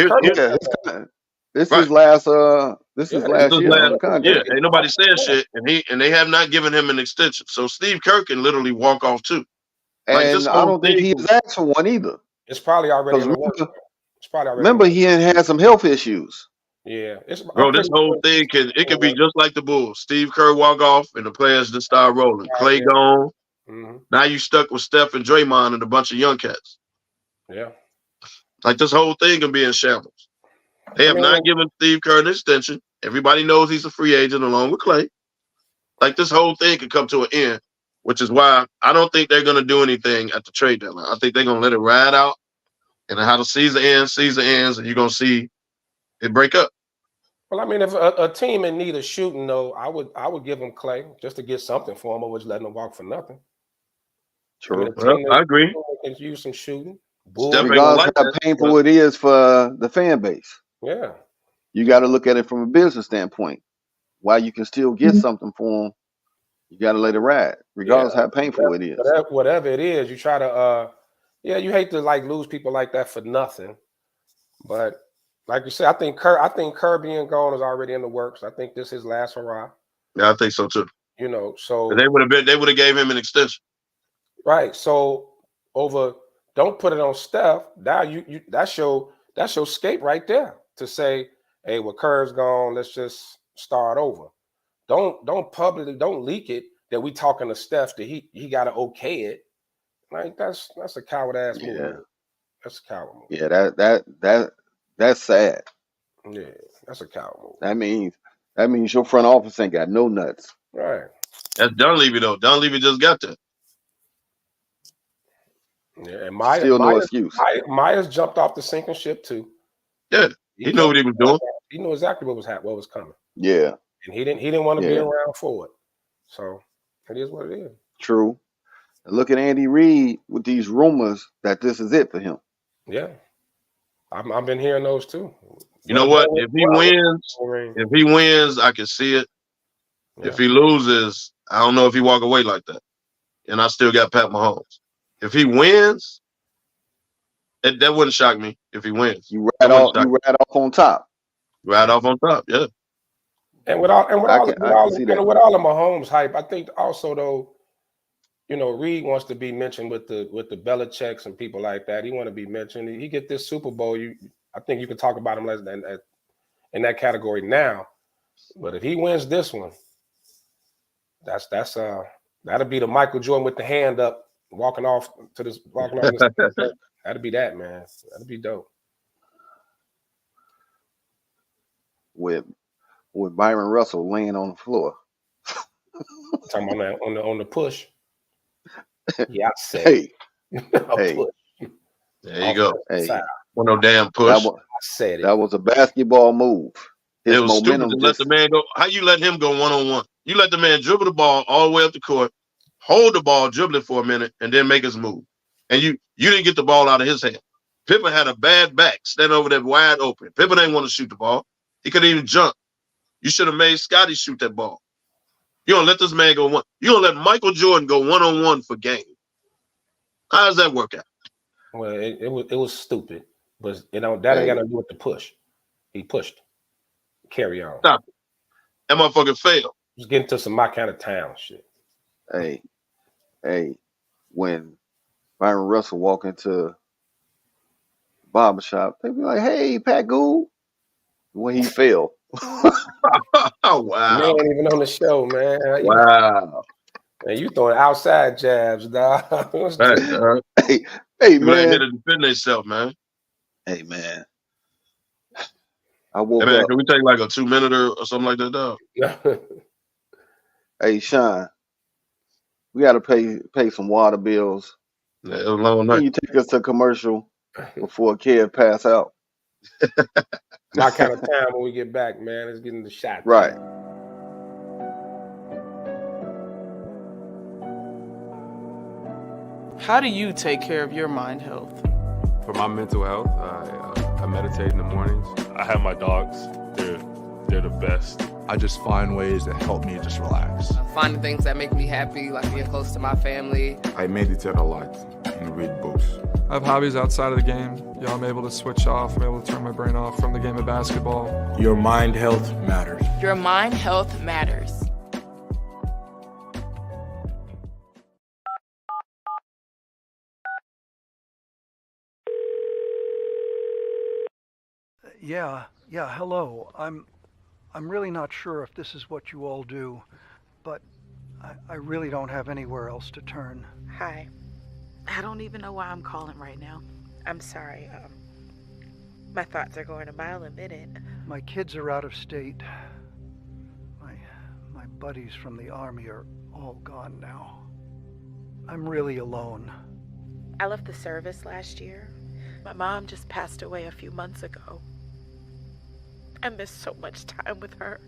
this is last year on the contract. Yeah, ain't nobody saying shit, and they have not given him an extension. So Steve Kerr can literally walk off too. And I don't think he's asked for one either. It's probably already in the works. Remember, he had some health issues. Yeah, bro, this whole thing could be just like the Bulls. Steve Kerr walk off, and the players just start rolling. Clay gone. Mm-hmm. Now you stuck with Steph and Draymond and a bunch of young cats. Yeah, like this whole thing can be in shambles. They have not given Steve Kerr an extension. Everybody knows he's a free agent along with Clay. Like this whole thing could come to an end, which is why I don't think they're going to do anything at the trade deadline. I think they're going to let it ride out, and how the season ends, and you're going to see it break up. Well, I mean, if a team in need of shooting, though, I would give them Clay just to get something for him, or just letting them walk for nothing. True. I agree. Can use some shooting. Regardless of how painful it is for the fan base. Yeah. You got to look at it from a business standpoint. While you can still get something for them, you got to let it ride, regardless of how painful it is. Whatever it is, you try to, you hate to lose people like that for nothing. But like you said, I think Kerr being gone is already in the works. I think this is his last hurrah. Yeah, I think so too. So they would have gave him an extension. Right. So don't put it on Steph. Now that's your scape right there to say, hey, well, Kerr's gone. Let's just start over. Don't publicly, don't leak it that we talking to Steph that he got to okay it. Like that's a coward ass move. Yeah. That's a coward move. Yeah, that's sad. Yeah, that's a coward move. That means your front office ain't got no nuts. Right. That's Dunleavy though. Dunleavy just got that. Yeah, and Myers, no excuse. Myers jumped off the sinking ship too. Yeah, he knew what he was doing. He knew exactly what was coming. Yeah, and he didn't want to be around for it. So it is what it is. True. And look at Andy Reid with these rumors that this is it for him. Yeah, I've been hearing those too. You know what? If he wins, I can see it. Yeah. If he loses, I don't know if he walk away like that. And I still got Pat Mahomes. If he wins, that wouldn't shock me. If he wins, you ride off on top. Ride off on top, yeah. And with all of Mahomes hype, I think also though, Reed wants to be mentioned with the Belichicks and people like that. He want to be mentioned. He get this Super Bowl. I think you can talk about him in that category now. But if he wins this one, that'll be the Michael Jordan with the hand up. Walking off this. That'd be that, man. That'd be dope. With Byron Russell laying on the floor. Talking about on the push. Yeah, I said. Hey. Push. There you go. Hey. Well, no damn push. I said it. That was a basketball move. It was stupid to let the man go. How you let him go one-on-one? You let the man dribble the ball all the way up the court, hold the ball, dribble it for a minute, and then make his move. And you didn't get the ball out of his hand. Pippen had a bad back, standing over there wide open. Pippen didn't want to shoot the ball. He couldn't even jump. You should have made Scotty shoot that ball. You don't let this man go one. You don't let Michael Jordan go one-on-one for game. How does that work out? Well, it was stupid, but that ain't got to do with the push. He pushed. Carry on. Stop it. That motherfucker failed. Just getting to some my kind of town shit. Hey, hey, when Byron Russell walk into the barbershop, they be like, "Hey, Pat Gould," when he fell. Oh Man, wow, even on the show, man. wow. Man, you throwing outside jabs, dog. What's Hey, the Hey, hey, people ain't here man. to defend themselves, man. Hey, man. I Hey woke man, up. can we take like a 2 minute or something like that, dog? Hey, Sean, we got to pay some water bills. Yeah, it was a long Can night. you take us to commercial before a kid pass out? My kind of time when we get back, man. It's getting the shot Right. time. How do you take care of your mind health? For my mental health, I meditate in the mornings. I have my dogs. They're the best. I just find ways that help me just relax. Finding things that make me happy, like being close to my family. I meditate a lot and read books. I have hobbies outside of the game. I'm able to switch off. I'm able to turn my brain off from the game of basketball. Your mind health matters. Your mind health matters. Yeah, hello. I'm really not sure if this is what you all do, but I really don't have anywhere else to turn. Hi. I don't even know why I'm calling right now. I'm sorry. My thoughts are going a mile a minute. My kids are out of state. My buddies from the Army are all gone now. I'm really alone. I left the service last year. My mom just passed away a few months ago. I miss so much time with her.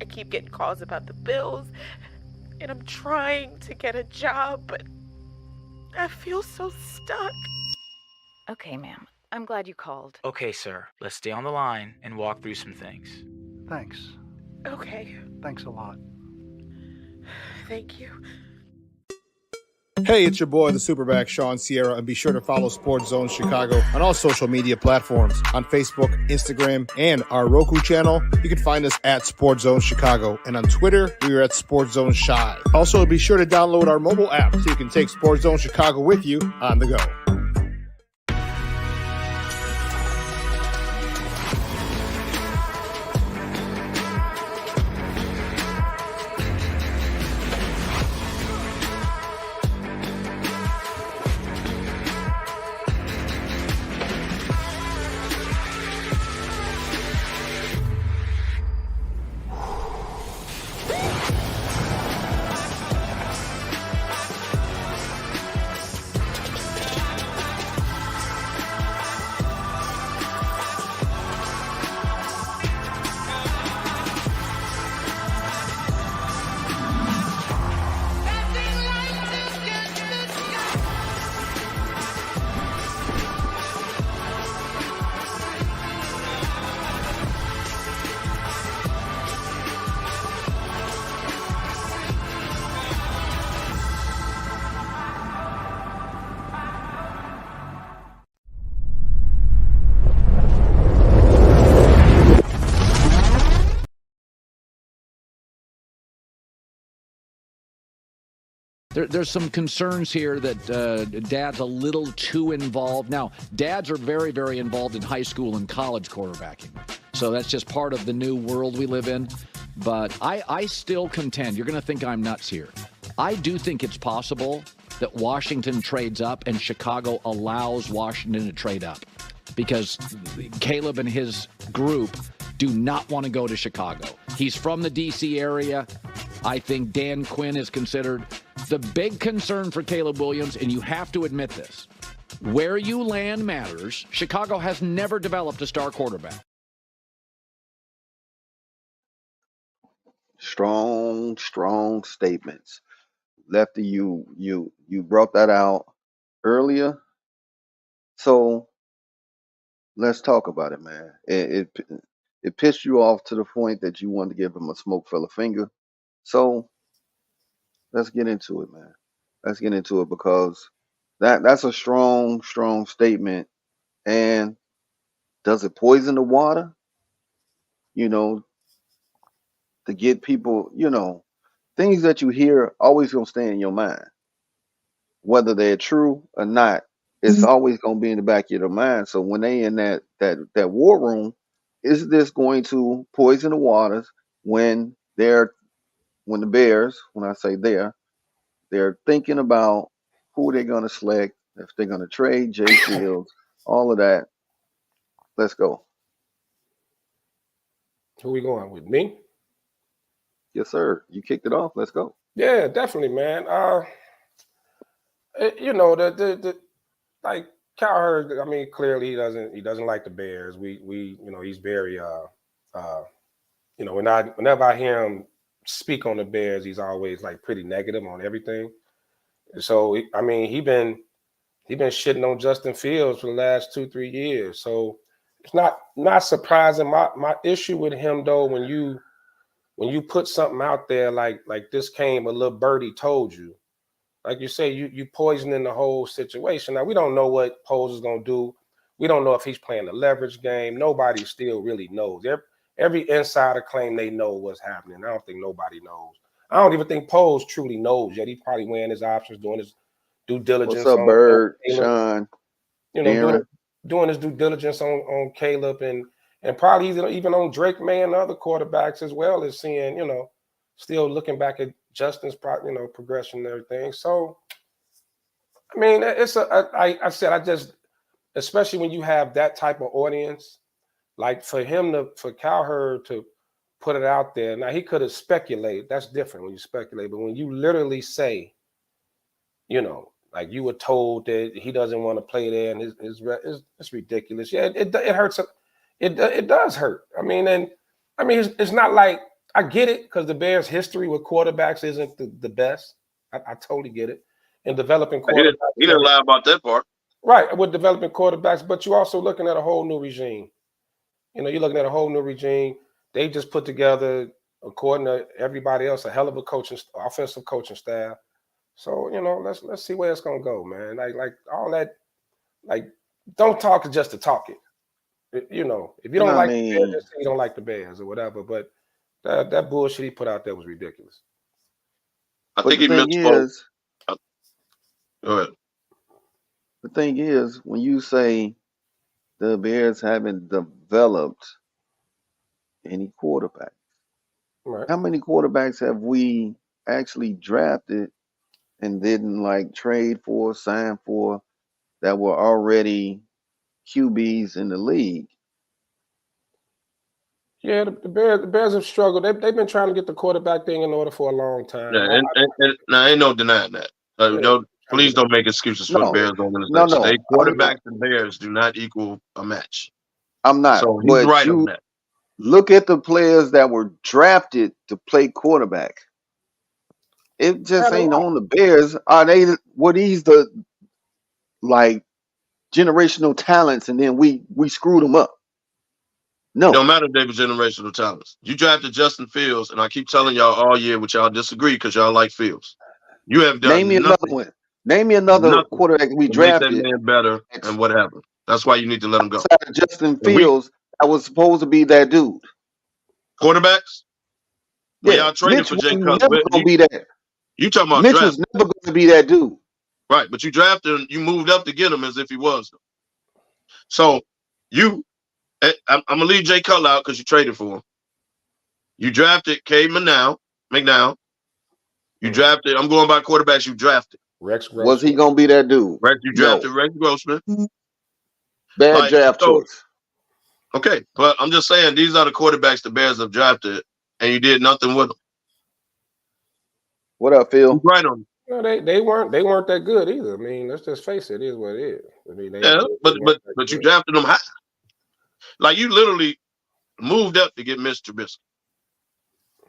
I keep getting calls about the bills, and I'm trying to get a job, but I feel so stuck. Okay, ma'am. I'm glad you called. Okay, sir. Let's stay on the line and walk through some things. Thanks. Okay. Thanks a lot. Thank you. Hey, it's your boy, the Superback, Sean Sierra, and be sure to follow Sports Zone Chicago on all social media platforms on Facebook, Instagram, and our Roku channel. You can find us at Sports Zone Chicago, and on Twitter, we are at Sports Zone Shy. Also, be sure to download our mobile app so you can take Sports Zone Chicago with you on the go. There's some concerns here that Dad's a little too involved. Now, dads are very, very involved in high school and college quarterbacking. So that's just part of the new world we live in. But I still contend, you're going to think I'm nuts here. I do think it's possible that Washington trades up and Chicago allows Washington to trade up, because Caleb and his group do not want to go to Chicago. He's from the D.C. area. I think Dan Quinn is considered the big concern for Caleb Williams, and you have to admit this. Where you land matters. Chicago has never developed a star quarterback. Strong statements. Lefty, you brought that out earlier. So let's talk about it, man. It pissed you off to the point that you wanted to give him a smoke fella finger. So let's get into it, man. Let's get into it, because that's a strong statement. And does it poison the water? You know, to get people, things that you hear always gonna stay in your mind, whether they're true or not. It's always gonna be in the back of your mind. So when they in that war room, is this going to poison the waters when when the Bears, when I say they're thinking about who they're gonna select, if they're gonna trade Jay Fields, all of that. Let's go. Who we going with? Me? Yes, sir. You kicked it off. Let's go. Yeah, definitely, man. You know, the like Cowherd, I mean, clearly he doesn't like the Bears. We you know, he's very you know, whenever I hear him speak on the Bears, he's always like pretty negative on everything. So I mean, he been shitting on Justin Fields for the last 2-3 years. So it's not surprising. My issue with him though, when you put something out there like this came a little birdie told you, like you say, you poisoning the whole situation. Now we don't know what Poles is gonna do. We don't know if he's playing the leverage game. Nobody still really knows. Every insider claim they know what's happening. I don't think nobody knows. I don't even think Poles truly knows yet. He's probably weighing his options, doing his due What's diligence up, on Bird, Caleb. Sean, You know, Darren? doing his due diligence on Caleb and probably even on Drake May and other quarterbacks, as well as seeing, you know, still looking back at Justin's progression and everything. So I mean, it's I said, I just, especially when you have that type of audience, like for Cowherd to put it out there. Now he could have speculated. That's different when you speculate, but when you literally say, you know, like you were told that he doesn't want to play there, and it's ridiculous. Yeah, it hurts. It does hurt. I mean, it's not like, I get it, because the Bears' history with quarterbacks isn't the best. I totally get it. And developing quarterbacks, He didn't lie about that part. right, with developing quarterbacks, but you're also looking at a whole new regime. You know, you're looking at a whole new regime. They just put together, according to everybody else, a hell of a offensive coaching staff. So, you know, let's see where it's gonna go, man. Like all that, like, don't talk just to talk it. You know, if you don't like the Bears, just say you don't like the Bears or whatever. But that bullshit he put out there was ridiculous. I think he misspoke. Go ahead. The thing is, when you say the Bears haven't developed any quarterbacks, right? How many quarterbacks have we actually drafted and didn't like trade for, sign for, that were already QBs in the league? Yeah, the Bears have struggled. They've been trying to get the quarterback thing in order for a long time. Yeah, and now ain't no denying that. Please don't make excuses for the Bears organization. They quarterbacks and Bears do not equal a match. I'm not. So he's right on that. Look at the players that were drafted to play quarterback. It just ain't on the Bears. Were these the like generational talents, and then we screwed them up? No. It don't matter if they were generational talents. You drafted Justin Fields, and I keep telling y'all all year, which y'all disagree because y'all like Fields. You have done Name me another one. Name me another quarterback we drafted. Make that man better, and what happened? That's why you need to let him go. Outside of Justin Fields, that was supposed to be that dude. Quarterbacks? Yeah, y'all traded Mitch for Jay was Cutler. never going to be that. You talking about Mitch draft. was never going to be that dude. Right, but you drafted him, you moved up to get him as if he was. So I'm going to leave Jay Cutler out because you traded for him. You drafted Cade McNown. You drafted, I'm going by quarterbacks you drafted. Rex Grossman. Was he going to be that dude? You drafted Rex Grossman. Bad draft choice. Okay, but I'm just saying, these are the quarterbacks the Bears have drafted, and you did nothing with them. What up, Phil? You're right on. No, they weren't that good either. I mean, let's just face it. It is what it is. I mean, but you drafted them high. Like, you literally moved up to get Mr. Trubisky.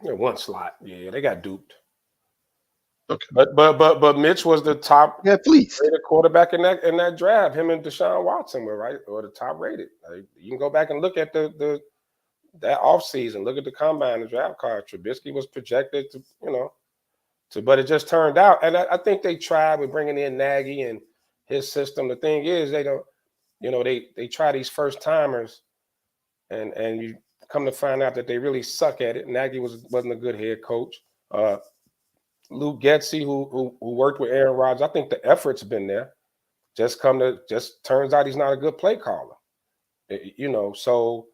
Yeah, one slot. Yeah, they got duped. Okay. But Mitch was the top rated quarterback in that draft. Him and Deshaun Watson were the top rated. Like, you can go back and look at that offseason. Look at the combine, the draft card. Trubisky was projected to, but it just turned out. And I think they tried with bringing in Nagy and his system. The thing is, they don't, they try these first timers, and you come to find out that they really suck at it. Nagy wasn't a good head coach. Luke Getzey, who worked with Aaron Rodgers. I think the effort's been there. Just turns out he's not a good play caller. So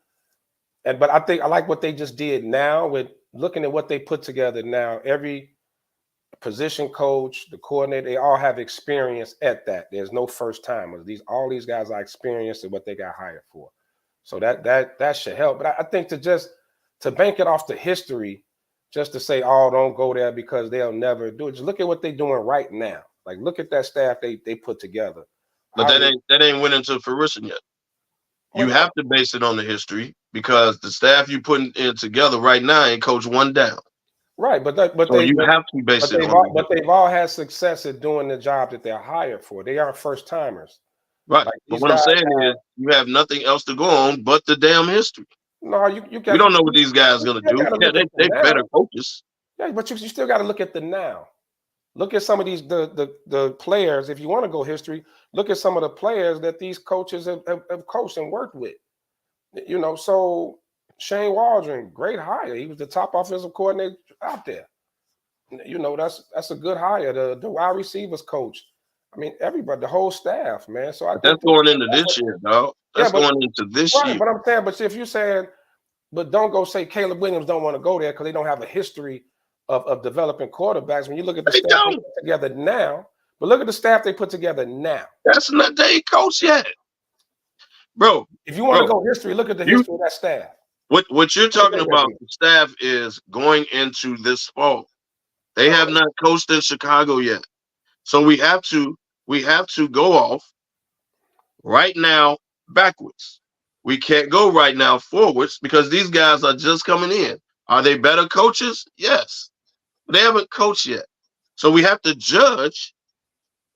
but I think I like what they just did now with looking at what they put together now. Every position coach, the coordinator, they all have experience at that. There's no first timers. All these guys are experienced in what they got hired for. So that should help. But I think to bank it off the history, just to say, oh, don't go there because they'll never do it. Just look at what they're doing right now. Like, look at that staff they put together. But that ain't went into fruition yet. You have to base it on the history because the staff you putting in together right now ain't coached one down. Right, but you have to base it on. But they've all had success at doing the job that they're hired for. They aren't first timers. Right. But what I'm saying is you have nothing else to go on but the damn history. No, you got. We don't know what these guys are gonna do. Yeah, they're better coaches. Yeah, but you still got to look at the now. Look at some of these the players. If you want to go history, look at some of the players that these coaches have coached and worked with. So Shane Waldron, great hire. He was the top offensive coordinator out there. That's a good hire. The wide receivers coach. I mean, everybody, the whole staff, man. So that's going into this year, dog. That's going into this year. But I'm saying, but if you're saying, but don't go say Caleb Williams don't want to go there because they don't have a history of developing quarterbacks. When you look at the staff they put together now, but look at the staff they put together now. That's not they coach yet, bro. If you want to go history, look at the history of that staff. What you're talking about, the staff is going into this fall. They have not coached in Chicago yet, so we have to go off right now backwards. We can't go right now forwards because these guys are just coming in. Are they better coaches? Yes. They haven't coached yet. So we have to judge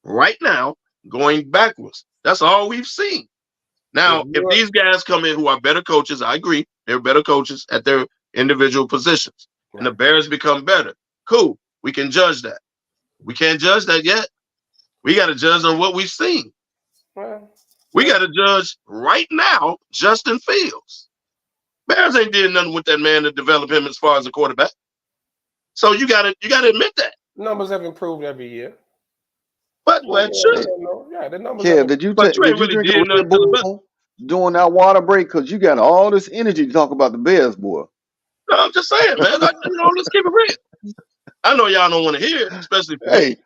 right now going backwards. That's all we've seen. Now, if these guys come in who are better coaches, I agree. They're better coaches at their individual positions. And the Bears become better. Cool. We can judge that. We can't judge that yet. We got to judge on what we've seen. We got to judge right now Justin Fields. Bears ain't did nothing with that man to develop him as far as a quarterback. So you got to admit that. Numbers have improved every year. But sure. The numbers. Yeah, did you drink a Red Bull during that water break? Because you got all this energy to talk about the Bears, boy. No, I'm just saying, man. Let's keep it real. I know y'all don't want to hear it, especially for me.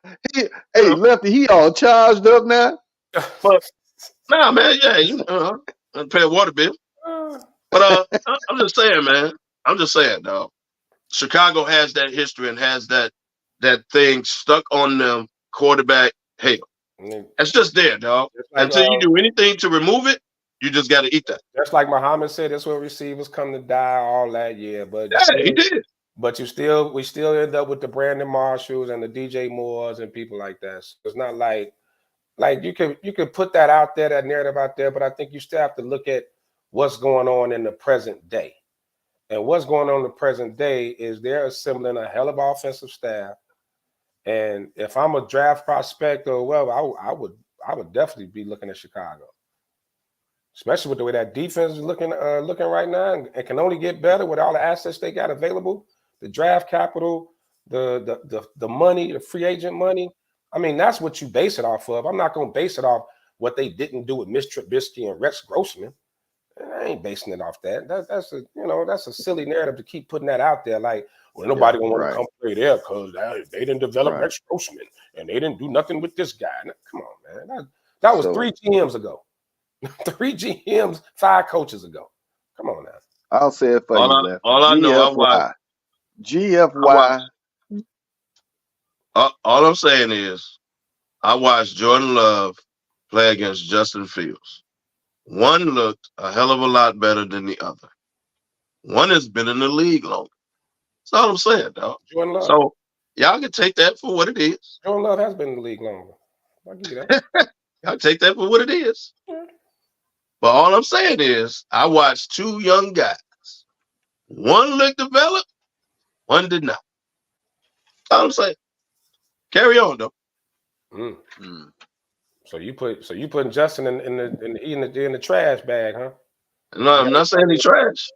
Lefty, he all charged up now. But nah, man, pay a water bill. But I'm just saying, man. I'm just saying, dog. Chicago has that history and has that thing stuck on them. Quarterback hell. It's just there, dog. Like, until you do anything to remove it, you just got to eat that. Just like Muhammad said, that's where receivers come to die all that year. But he did. But we still end up with the Brandon Marshalls and the DJ Moores and people like that. So it's not like you can put that out there, that narrative out there, but I think you still have to look at what's going on in the present day. And what's going on in the present day is they're assembling a hell of an offensive staff. And if I'm a draft prospect or whatever, I would definitely be looking at Chicago, especially with the way that defense is looking right now, and can only get better with all the assets they got available, the draft capital, the money, the free agent money. I mean, that's what you base it off of. I'm not going to base it off what they didn't do with Mitch Trubisky and Rex Grossman. I ain't basing it off that. That's a silly narrative to keep putting that out there. Like, well, nobody gonna want to come play there because they didn't develop Rex Grossman and they didn't do nothing with this guy. Come on, man. That was 3 GMs ago. 3 GMs, 5 coaches ago. Come on now. I'll say it for you. All I know, GFY. All I'm saying is, I watched Jordan Love play against Justin Fields. One looked a hell of a lot better than the other. One has been in the league longer. That's all I'm saying, dog. Jordan Love. So y'all can take that for what it is. Jordan Love has been in the league longer. I'll give you that. Y'all take that for what it is. Yeah. But all I'm saying is, I watched 2 young guys. One looked developed, one did not. That's all I'm saying. Carry on, though. So you putting Justin in the trash bag, huh? No, I'm not saying he's trash.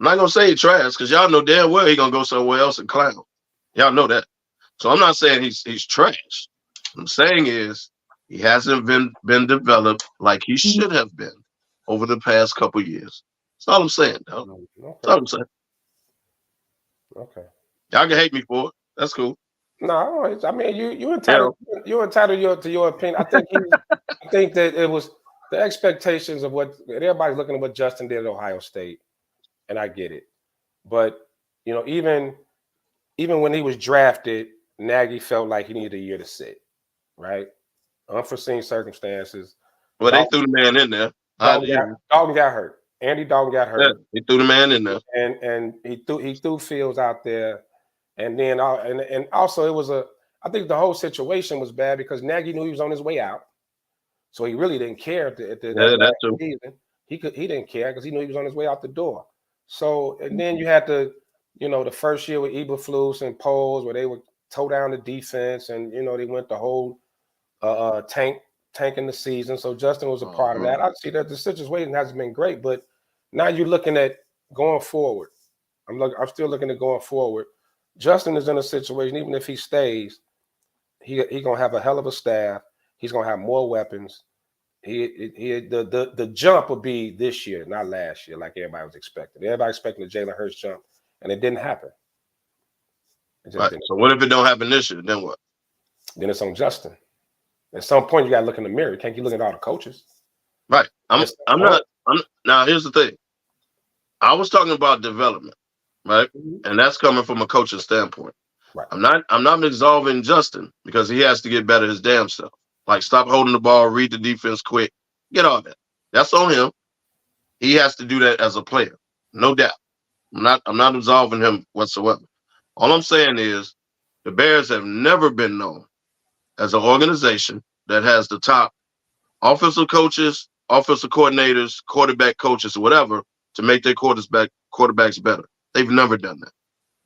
I'm not gonna say he's trash because y'all know damn well he's gonna go somewhere else and clown. Y'all know that. So I'm not saying he's trash. What I'm saying is he hasn't been developed like he should have been over the past couple years. That's all I'm saying, dog. That's all I'm saying. Okay. Y'all can hate me for it. That's cool. No, I mean you entitled to your opinion. I think that it was the expectations of what everybody's looking at what Justin did at Ohio State, and I get it. But you know, even when he was drafted, Nagy felt like he needed a year to sit, right? Unforeseen circumstances. Well, they threw the man in there. Dalton got hurt. Andy Dalton got hurt. Yeah, he threw the man in there, and he threw Fields out there, and then and also it was I think the whole situation was bad because Nagy knew he was on his way out, so he really didn't care at that last season. He didn't care because he knew he was on his way out the door. So and then you had the first year with Eberflus and Poles where they would toe down the defense, and they went the whole tanking the season. So Justin was a part of that. I see that the situation hasn't been great, but now you're looking at going forward. I'm still looking at going forward. Justin is in a situation, even if he stays, he gonna have a hell of a staff. He's gonna have more weapons. The jump will be this year, not last year, like everybody was expecting. Everybody expecting the Jalen Hurts jump, and it didn't happen. Right. So what if it don't happen this year? Then what? Then it's on Justin. At some point, you got to look in the mirror. You can't keep looking at all the coaches. Right. Now, here's the thing. I was talking about development, right? And that's coming from a coaching standpoint. Right. I'm not absolving Justin because he has to get better his damn self. Like, stop holding the ball, read the defense quick, get all that. That's on him. He has to do that as a player, no doubt. I'm not absolving him whatsoever. All I'm saying is the Bears have never been known as an organization that has the top offensive coaches, offensive coordinators, quarterback coaches, or whatever to make their quarterbacks better. They've never done that.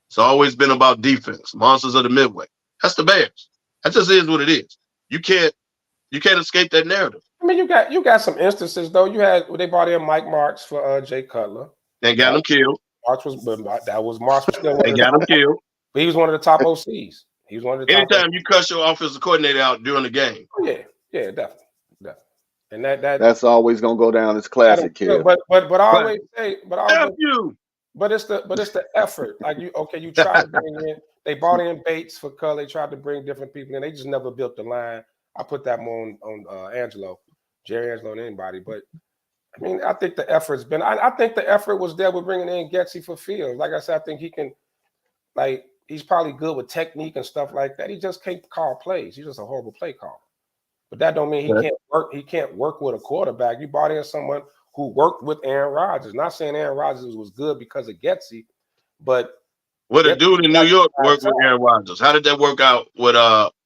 It's always been about defense, monsters of the Midway. That's the Bears. That just is what it is. You can't escape that narrative. I mean, you got some instances though. They brought in Mike Marks for Jay Cutler. They got him killed. Marks was still they got him killed. But he was one of the top OCs. He was one of the top Anytime you cuss your offensive coordinator out during the game. Oh, yeah, definitely. And that's always gonna go down as classic, kid. But I always say, you. But it's the effort. Like you tried to bring in. They brought in Bates for Cull. They tried to bring different people in. They just never built the line. I put that more on Angelo, Jerry Angelo, and anybody. But I mean, I think the effort's been. I think the effort was there with bringing in Getsy for Fields. Like I said, I think he can. Like he's probably good with technique and stuff like that. He just can't call plays. He's just a horrible play caller. But that don't mean he can't work. He can't work with a quarterback. You brought in someone who worked with Aaron Rodgers. Not saying Aaron Rodgers was good because of Getsy, but a dude in New York worked with Aaron Rodgers. How did that work out with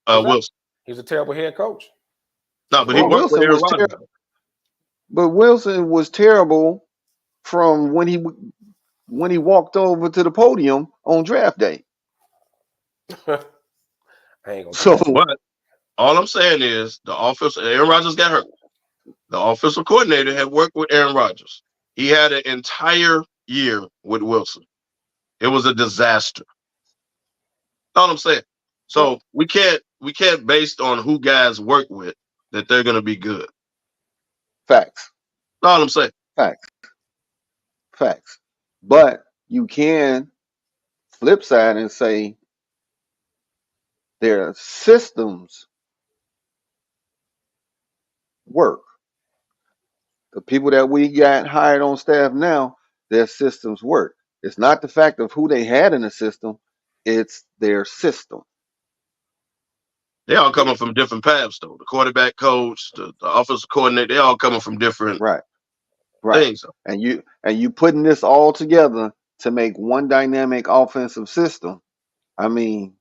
Wilson? He's a terrible head coach. No, but he worked with Aaron Rodgers. But Wilson was terrible from when he walked over to the podium on draft day. I ain't gonna. But all I'm saying is Aaron Rodgers got hurt. The offensive coordinator had worked with Aaron Rodgers. He had an entire year with Wilson. It was a disaster. All I'm saying. So we can't based on who guys work with that they're gonna be good. Facts. All I'm saying. Facts. But you can flip side and say their systems work. The people that we got hired on staff now, their systems work. It's not the fact of who they had in the system, it's their system. They all coming from different paths, though. The quarterback coach, the offensive coordinator, they all coming from different things. And you putting this all together to make one dynamic offensive system. I mean,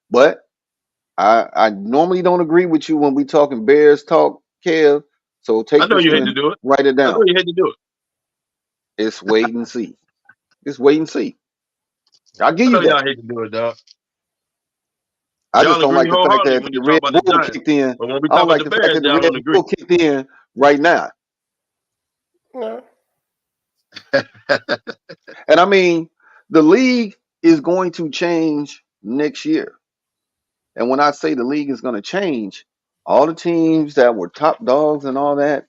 but I normally don't agree with you when we talking Bears talk, Kev. So I know you hate to do it. Write it down. I know you hate to do it. It's wait and see. It's wait and see. I'll give you that. Y'all hate to do it, dog. I just don't like the fact that the Red Bull kicked in. But when we I talk don't like about the the fact Bears, that the y'all don't Red agree. Bull kicked in right now. Yeah. And I mean, the league is going to change next year. And when I say the league is going to change, all the teams that were top dogs and all that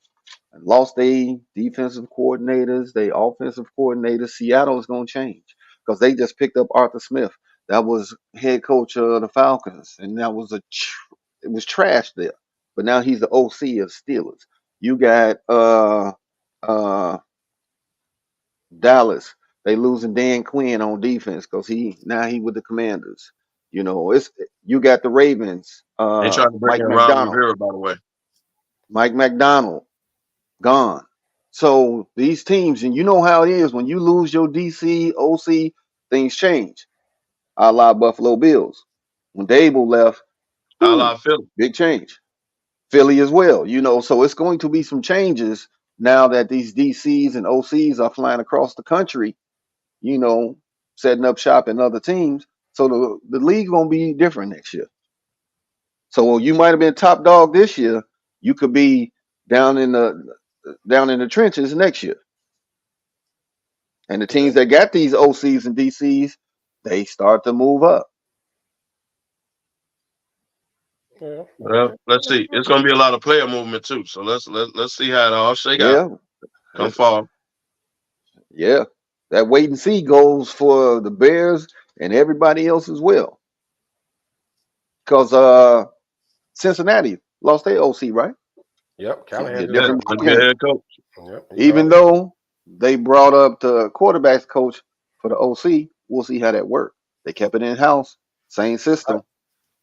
and lost their defensive coordinators, their offensive coordinators, Seattle is going to change because they just picked up Arthur Smith. That was head coach of the Falcons, and that was it was trash there. But now he's the OC of Steelers. You got Dallas. They losing Dan Quinn on defense because he with the Commanders. You know, you got the Ravens. They trying to bring Mike in Ron McDonald. Rivera, by the way. Mike McDonald gone. So these teams, and you know how it is when you lose your DC, OC, things change. A la Buffalo Bills. When Dable left, A la Philly. big change. Philly as well, you know. So it's going to be some changes now that these DCs and OCs are flying across the country, you know, setting up shop in other teams. So the league gonna be different next year. So you might have been top dog this year, you could be down in the trenches next year. And the teams that got these OCs and DCs, they start to move up. Yeah. Well, let's see. It's going to be a lot of player movement too. So let's see how it all shake out. Come fall. Yeah, that wait and see goes for the Bears and everybody else as well. Because Cincinnati lost their OC, right? Yep, It's gonna be a Callahan. different Yeah, ball game. head coach. Yep, Even though they brought up the quarterbacks coach for the OC, we'll see how that works. They kept it in house, same system.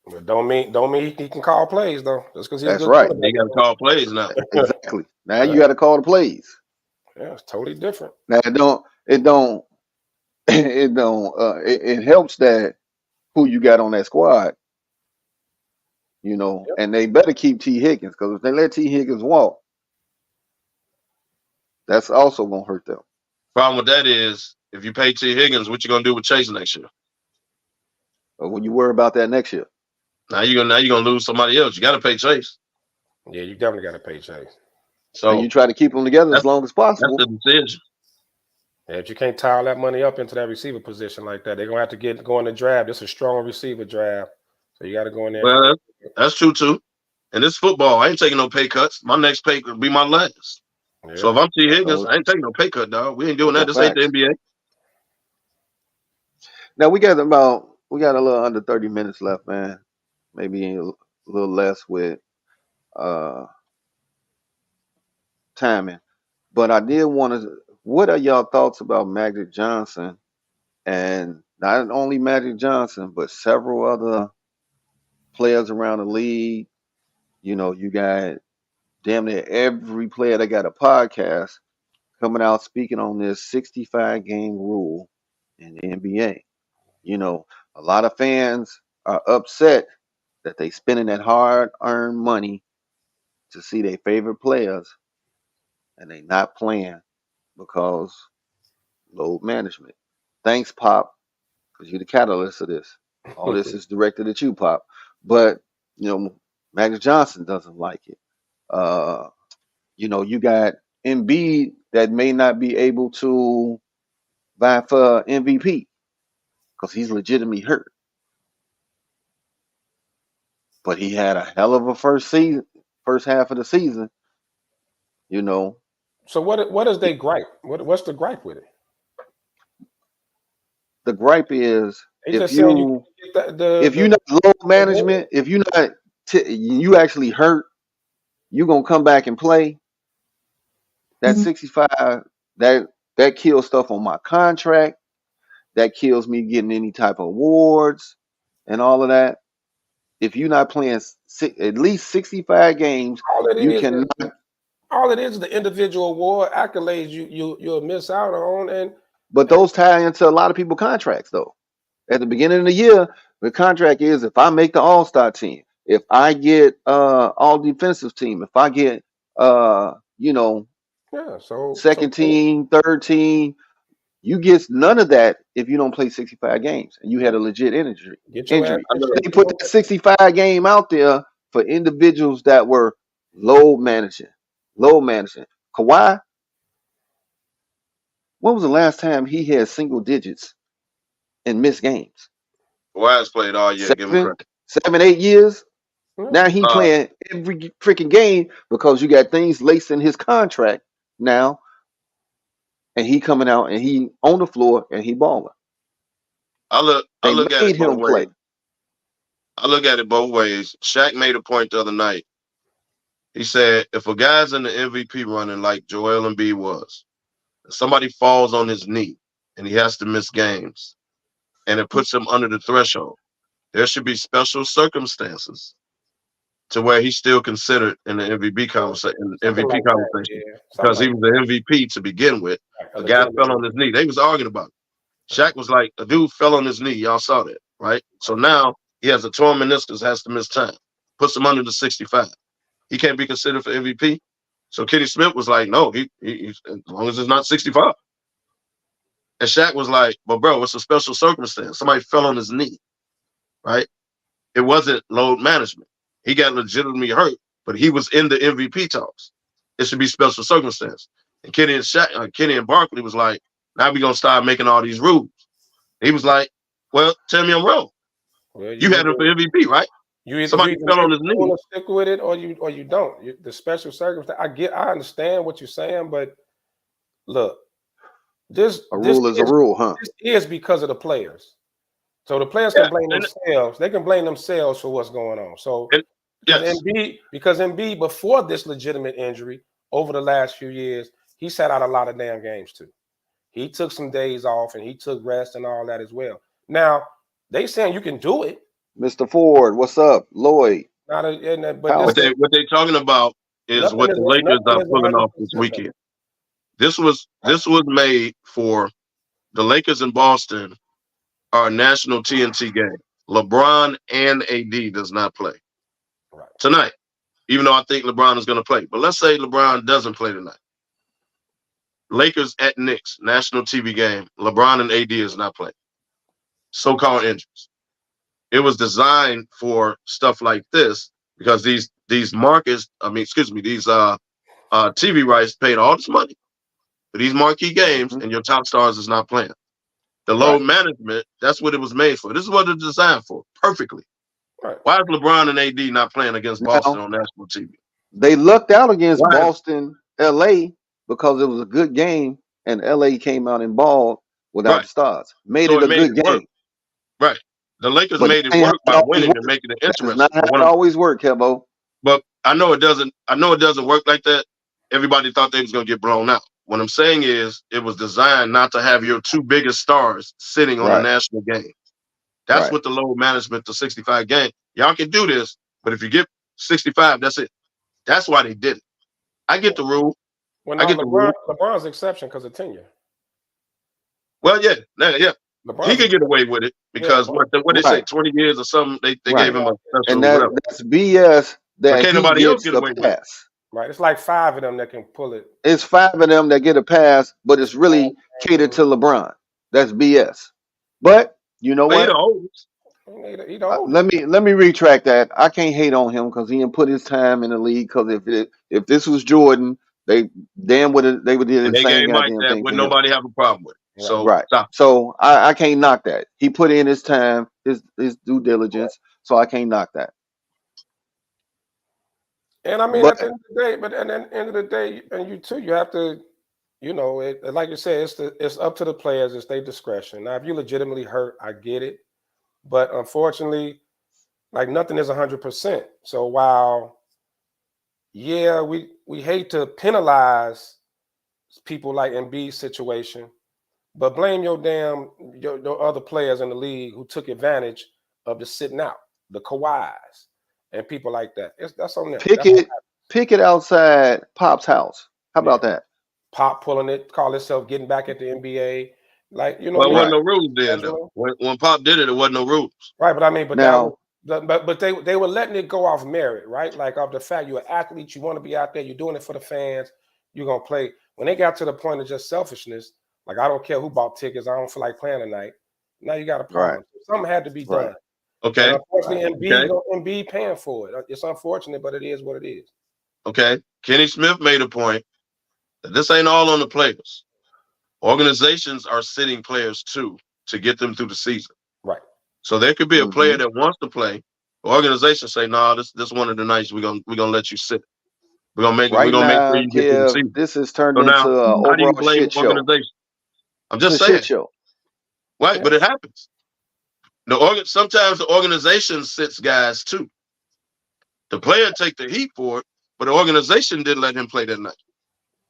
But don't mean he can call plays though. Just because he's a That's good right. quarterback. They got to call plays now. Exactly. Now you got to call the plays. Yeah, it's totally different. Now it helps that who you got on that squad, you know, and they better keep T. Higgins because if they let T. Higgins walk, that's also gonna hurt them. Problem with that is, if you pay T. Higgins, what you gonna do with Chase next year? But when you worry about that next year, Now you're gonna lose somebody else. You got to pay Chase. Yeah, you definitely got to pay Chase. So and you try to keep them together as long as possible. That's the decision. Yeah, if you can't tie all that money up into that receiver position like that, they're gonna have to go in the draft. This is a strong receiver draft, so you got to go in there. Well, that's true too. And this football, I ain't taking no pay cuts. My next pay could be my last. Yeah. So if I'm T. Higgins, I ain't taking no pay cut, dog. We ain't doing that. This ain't the NBA. Now we got a little under 30 minutes left, man. Maybe a little less with timing. But I did want to. What are y'all thoughts about Magic Johnson, and not only Magic Johnson, but several other players around the league? You know, you got damn near every player that got a podcast coming out speaking on this 65 game rule in the NBA. You know, a lot of fans are upset that they spending that hard earned money to see their favorite players and they not playing because load management. Thanks, Pop, because you're the catalyst of this. All this is directed at you, Pop. But, you know, Magic Johnson doesn't like it. You know, you got Embiid that may not be able to vie for MVP because he's legitimately hurt. But he had a hell of a first half of the season. You know. So what is they gripe? What's the gripe with it? The gripe is if you're not load management, if you're not you actually hurt, you're gonna come back and play. That 65 that kills stuff on my contract. That kills me getting any type of awards and all of that. If you're not playing at least 65 games, you cannot. All it is the individual award accolades you'll miss out on, but those tie into a lot of people's contracts though. At the beginning of the year, the contract is if I make the All-Star team, if I get all defensive team, if I get second team, third team, you get none of that if you don't play 65 games and you had a legit injury. They put that 65 game out there for individuals that were load managing. Kawhi, when was the last time he had single digits and missed games? Kawhi has played all year. Give him credit. 7, 8 years. Yeah. Now he playing every freaking game because you got things laced in his contract now, and he coming out and he on the floor and he balling. I look at made it both him play. ways. I look at it both ways. Shaq made a point the other night. He said, if a guy's in the MVP running like Joel Embiid was, somebody falls on his knee and he has to miss games, and it puts him under the threshold, there should be special circumstances to where he's still considered in the MVP conversation. Because he was the MVP to begin with. A guy fell on his knee. They was arguing about it. Shaq was like, a dude fell on his knee. Y'all saw that, right? So now he has a torn meniscus, has to miss time. Puts him under the 65. He can't be considered for MVP. So Kenny Smith was like, no, he as long as it's not 65. And Shaq was like, but bro, it's a special circumstance. Somebody fell on his knee, right? It wasn't load management. He got legitimately hurt, but he was in the MVP talks. It should be special circumstance. And Kenny and Barkley was like, now we're going to start making all these rules. He was like, well, tell me I'm wrong. Well, you had him for MVP, right? Somebody fell on his knee. You want to stick with it or you don't. The special circumstance, I understand what you're saying, but look, this rule is a rule, huh? This is because of the players. So the players can blame themselves. They can blame themselves for what's going on. So because Embiid, before this legitimate injury, over the last few years, he sat out a lot of damn games too. He took some days off and he took rest and all that as well. Now, they saying you can do it. Mr. Ford, what's up? Lloyd. What they're talking about is what the Lakers are pulling off this weekend. This was made for the Lakers in Boston. Our national TNT game. LeBron and AD does not play tonight, even though I think LeBron is going to play. But let's say LeBron doesn't play tonight. Lakers at Knicks, national TV game. LeBron and AD is not playing. So-called injuries. It was designed for stuff like this because these TV rights paid all this money for these marquee games, and your top stars is not playing. The load management, that's what it was made for. This is what it's designed for, perfectly. Right. Why is LeBron and AD not playing against Boston on national TV? They lucked out against Boston, LA, because it was a good game, and LA came out and balled without the stars. Made it a good game. Right. The Lakers made it work by winning and making it interesting. That's not how it always work, Kebo. But I know it doesn't work like that. Everybody thought they was going to get blown out. What I'm saying is it was designed not to have your two biggest stars sitting on a national game. That's what the load management to 65 game. Y'all can do this, but if you get 65, that's it. That's why they did it. I get the rule. Well, no, LeBron's exception because of tenure. Well, yeah. He could get away with it because what they say, 20 years or something, they gave him a special. And that's BS. That can't nobody else get away with it. Right, it's like 5 of them that can pull it. It's 5 of them that get a pass, but it's really catered to LeBron. That's BS. But you know what? Let me retract that. I can't hate on him because he didn't put his time in the league. Because if this was Jordan, they would did the same goddamn thing. Would nobody have a problem with it? So So I can't knock that. He put in his time, his due diligence. So I can't knock that. And I mean, at the end of the day, and you too, you have to, like you said, it's up to the players. It's their discretion. Now, if you legitimately hurt, I get it, but unfortunately, like nothing is 100%. So while, we hate to penalize people like Embiid's situation, but blame your other players in the league who took advantage of the sitting out, the Kawhis. And people like that. That's on them. Pick it outside Pop's house. How about that? Pop pulling it, call itself getting back at the NBA. Like, Well, there wasn't no rules then, though. When Pop did it, there wasn't no rules. Right, but I mean, but they were letting it go off merit, right? Like off the fact you're an athlete, you want to be out there, you're doing it for the fans, you're gonna play. When they got to the point of just selfishness, like I don't care who bought tickets, I don't feel like playing tonight. Now you got a problem. Right. Something had to be done. Okay. And unfortunately, Embiid paying for it. It's unfortunate, but it is what it is. Okay. Kenny Smith made a point that this ain't all on the players. Organizations are sitting players too to get them through the season. Right. So there could be a player that wants to play. The organization say, "No, this one of the nights we're gonna let you sit. We're gonna make sure Now, you get to the Kev, season." this has turned So into now, an how do you overall blame shit the show. organization? I'm It's just a shit saying, show. right? But it happens. Sometimes the organization sits guys too. The player take the heat for it, but the organization didn't let him play that night.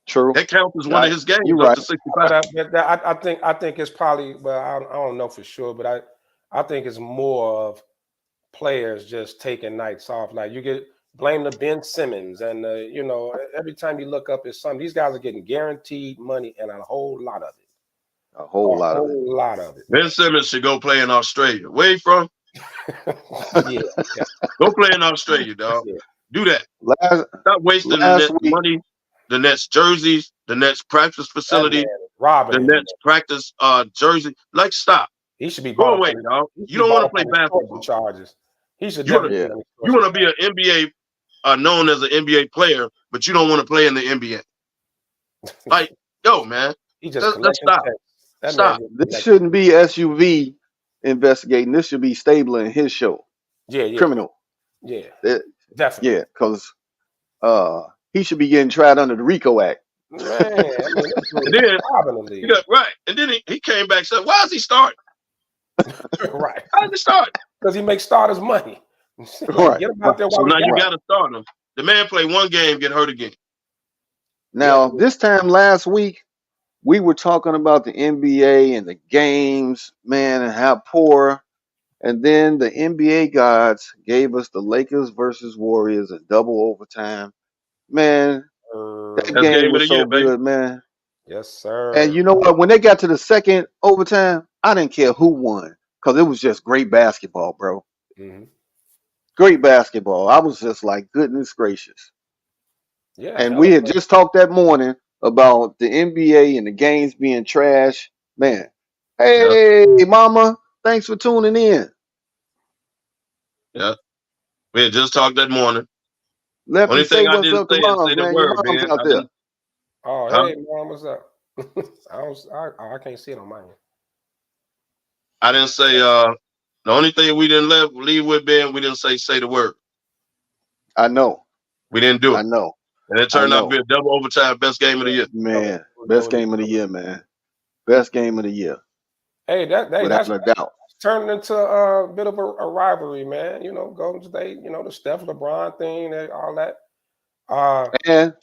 True. That counts as one of his games You're up right. to 65. I think it's probably, well, I don't know for sure, but I think it's more of players just taking nights off. Like you get blame the Ben Simmons and every time you look up, it's something. These guys are getting guaranteed money and a whole lot of it. A whole lot of it. Ben Simmons should go play in Australia. Where you from? Yeah. Go play in Australia, dog. Yeah. Do that. Stop wasting the last Nets week- money, the Nets jerseys, the Nets practice facility, the Nets practice jersey. Like, stop. He should be Go bought away, up dog. You don't want to play basketball. Charges. He should You definitely. want to be an NBA known as an NBA player, but you don't want to play in the NBA. Like, yo, man, he just let's stop. Stop. This shouldn't be SUV investigating. This should be Stabler and his show. Yeah. Criminal. Yeah. Definitely. Yeah, because he should be getting tried under the RICO Act. Man, I mean, and then, and then he came back and said, "Why is he starting?" Right. Why did he start? Because he makes starters money. Right. Get him out there So now you got to start him. The man played one game, get hurt again. Now, this time last week, we were talking about the NBA and the games, man, and how poor. And then the NBA gods gave us the Lakers versus Warriors in double overtime. Man, that game was so good, man. Yes, sir. And you know what? When they got to the second overtime, I didn't care who won because it was just great basketball, bro. Mm-hmm. Great basketball. I was just like, goodness gracious. Yeah. And we had just talked that morning about the NBA and the games being trash. Man, hey, mama, thanks for tuning in. Yeah. We had just talked that morning. Let Only me say thing I what's didn't up say to is moms, say the man. Your word, mom's man. out there. Oh, hey, mom, what's up? I can't see it on mine. I didn't say the only thing we didn't leave with, Ben, we didn't say the word. I know. We didn't do it. I know. And it turned out to be a double overtime best game of the year. Man, best game of the year, man. Best game of the year. Hey, without a doubt. Turning into a bit of a rivalry, man. You know, Golden State, the Steph LeBron thing, all that. And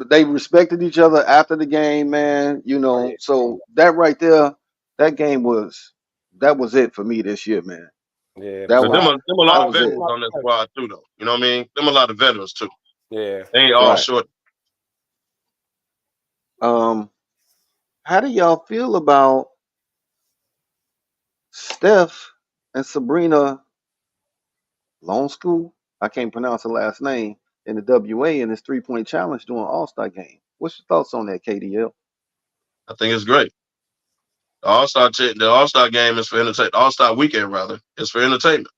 they respected each other after the game, man. So that right there, that game was it for me this year, man. Yeah, that them a lot of veterans it. on that squad too, though. You know what I mean? Them a lot of veterans too. Yeah, they ain't all Right. short. How do y'all feel about Steph and Sabrina Long School? I can't pronounce her last name in the WA in this 3-point challenge during All-Star game. What's your thoughts on that, KDL? I think it's great. The All-Star game is for entertainment. All-Star weekend, rather, is for entertainment.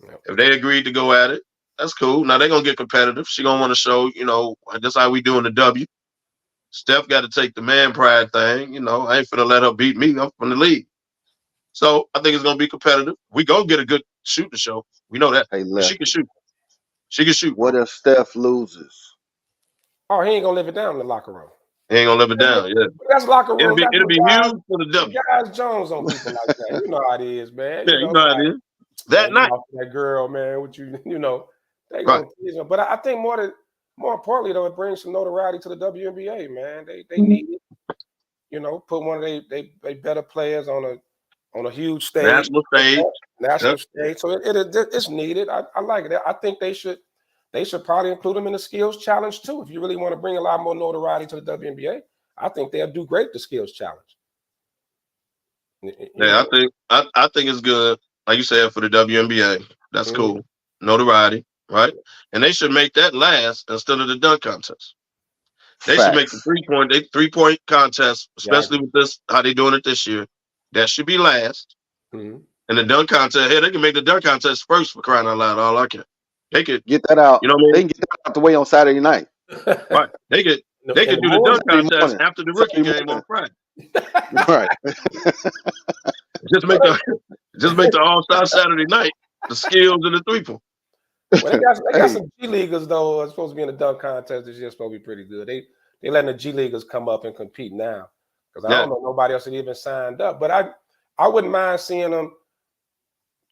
Yep. If they agreed to go at it, that's cool. Now they're gonna get competitive. She gonna want to show, that's how we do in the W. Steph got to take the man pride thing. I ain't finna let her beat me. I'm from the league. So I think it's gonna be competitive. We gonna get a good shooting show. We know that. Hey, But she can shoot. She can shoot. What if Steph loses? Oh, he ain't gonna live it down in the locker room. He ain't gonna live it down. Yeah. That's locker room. It'll be huge for the W. Guys Jones on people like that. You know how it is, man. Yeah, you know how it is. That night. That girl, man, what they gonna tease her. But I think more importantly though, it brings some notoriety to the WNBA, man. They need it. Put one of they better players on a huge stage. National stage. So it's needed. I like it. I think they should probably include them in the skills challenge too. If you really want to bring a lot more notoriety to the WNBA, I think they'll do great at the skills challenge. Yeah, I think it's good. Like you said, for the WNBA, that's cool. Notoriety, right? And they should make that last instead of the dunk contest. They should make the 3-point contest, especially with this how they doing it this year. That should be last. Mm-hmm. And the dunk contest, they can make the dunk contest first, for crying out loud. All I can. They could get that out. You know what I mean? They can get that out the way on Saturday night. Right. They could do the dunk contest after the rookie game on Friday. Right. Just make Just make the All-Star Saturday night, the skills and the three-point. Well, they got some G Leaguers though. It's supposed to be in the dunk contest this year. Supposed to be pretty good. They letting the G Leaguers come up and compete now because I don't know nobody else that even signed up. But I wouldn't mind seeing them.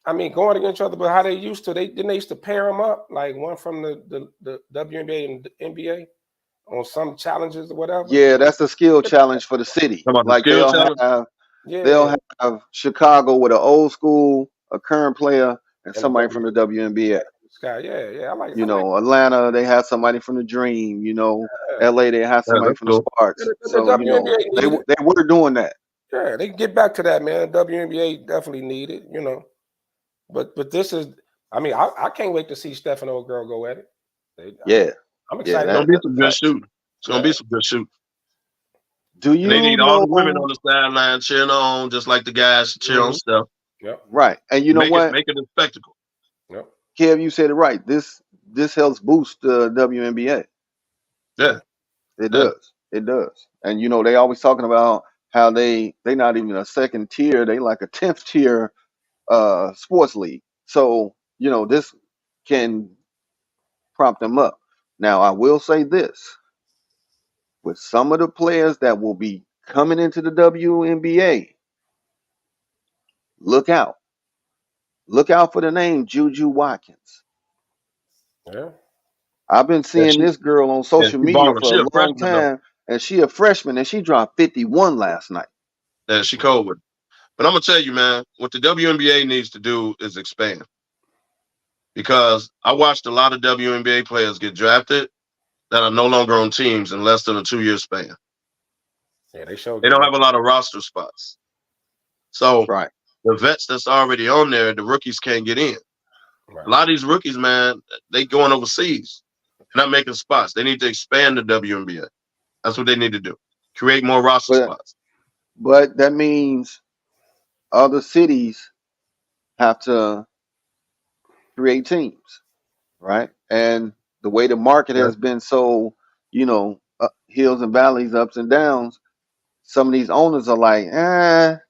I mean, going against each other, but how they used to. They used to pair them up, like one from the WNBA and the NBA on some challenges or whatever. Yeah, that's a skill challenge for the city. Like they'll have Chicago with an old school, a current player, and somebody from the WNBA. I like. You know, Atlanta, they had somebody from the Dream. You know, LA, they had somebody from the Sparks. So you know, they were doing that. Yeah, they can get back to that, man. WNBA definitely need it. You know. But this is, I mean, I can't wait to see Steph and old girl go at it. I'm excited. It's gonna be some good shooting. It's gonna be some good shooting. Do you and they need know, all the women on the sideline cheering on, just like the guys cheer on Steph. Right, and you know what? Make it a spectacle. Kev, you said it right. This helps boost the WNBA. Yeah, it does. It does. And you know, they always talking about how they not even a second tier. They like a 10th tier sports league. So, you know, this can prompt them up. Now, I will say this. With some of the players that will be coming into the WNBA, look out. Look out for the name Juju Watkins. Yeah. I've been seeing this girl on social media for a long time, and she a freshman, and she dropped 51 last night. Yeah, she cold with it. But I'm gonna tell you, man, what the WNBA needs to do is expand. Because I watched a lot of WNBA players get drafted that are no longer on teams in less than a 2-year span. Yeah, they don't have a lot of roster spots. So the vets that's already on there, the rookies can't get in. A lot of these rookies, man, they going overseas. They're not making spots. They need to expand the WNBA. That's what they need to do. Create more roster spots. But that means other cities have to create teams, right? And the way the market has been so, you know, hills and valleys, ups and downs, some of these owners are like,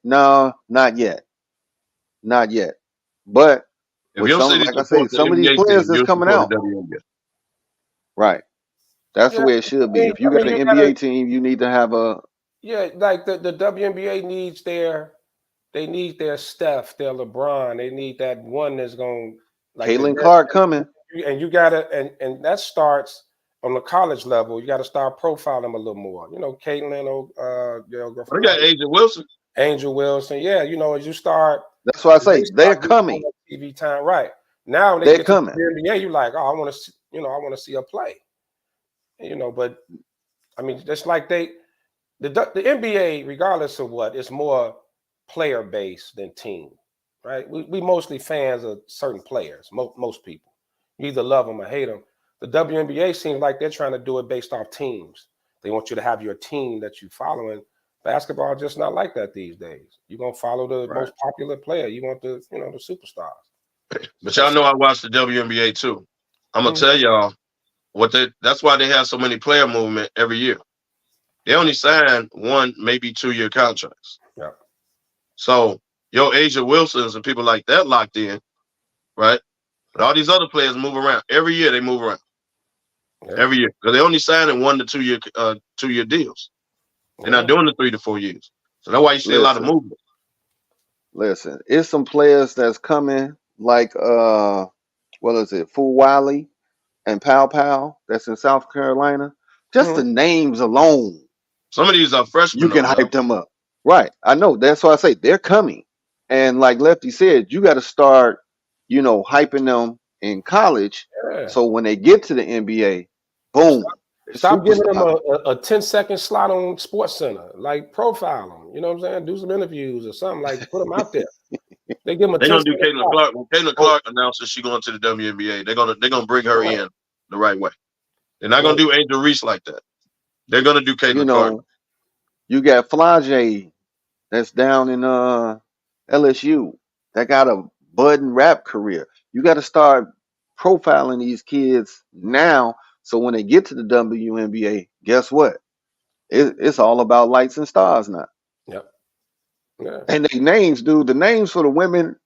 no, not yet. Not yet. But If with your some, city like I say, supports the some of these NBA players team, that's you'll coming support out. the WNBA. Right. That's the way it should be. If you got an NBA team, you need to have a like the WNBA needs their Steph, their LeBron. They need that one that's going like Caitlin Clark coming. And you gotta and that starts on the college level. You gotta start profiling them a little more. You know, Caitlin, We got Angel Wilson. Angel Wilson, yeah. You know, as you start, that's why I say they're coming. TV time, right now when they're get coming. To the NBA, you're like, oh, I want to see a play. You know, but I mean, just like the NBA, regardless of what, it's more player based than team, right? We mostly fans of certain players. Most people, you either love them or hate them. The WNBA seems like they're trying to do it based off teams. They want you to have your team that you following. Basketball just not like that these days. You're gonna follow the most popular player. You want the superstars. But y'all know I watch the WNBA too. I'm gonna tell y'all that's why they have so many player movement every year. They only sign 1, maybe 2-year contracts. Yeah. So your Asia Wilsons and people like that locked in, right? But all these other players move around. Every year they move around. Yeah. Every year. Because they only signing 1 to 2-year deals. They're not doing the 3 to 4 years. So that's why you see a lot of movement. Listen, it's some players that's coming like what is it, Fu Wiley and Pow Pow that's in South Carolina. Just the names alone. Some of these are freshmen. You can hype them up. Right. I know. That's why I say they're coming. And like Lefty said, you got to start, you know, hyping them in college. Yeah. So when they get to the NBA, boom. Stop giving them a 10-second slot on Sports Center. Like profile them. You know what I'm saying? Do some interviews or something. Like put them out there. They give them. They're gonna do Caitlin Clark. When Caitlin Clark announces she's going to the WNBA, they're gonna bring her in the right way. They're not gonna do Angel Reese like that. They're gonna do Caitlin Clark. You got Flage that's down in LSU that got a budding rap career. You got to start profiling these kids now, so when they get to the WNBA, guess what? It's all about lights and stars now. Yep. Yeah. And they names, dude. The names for the women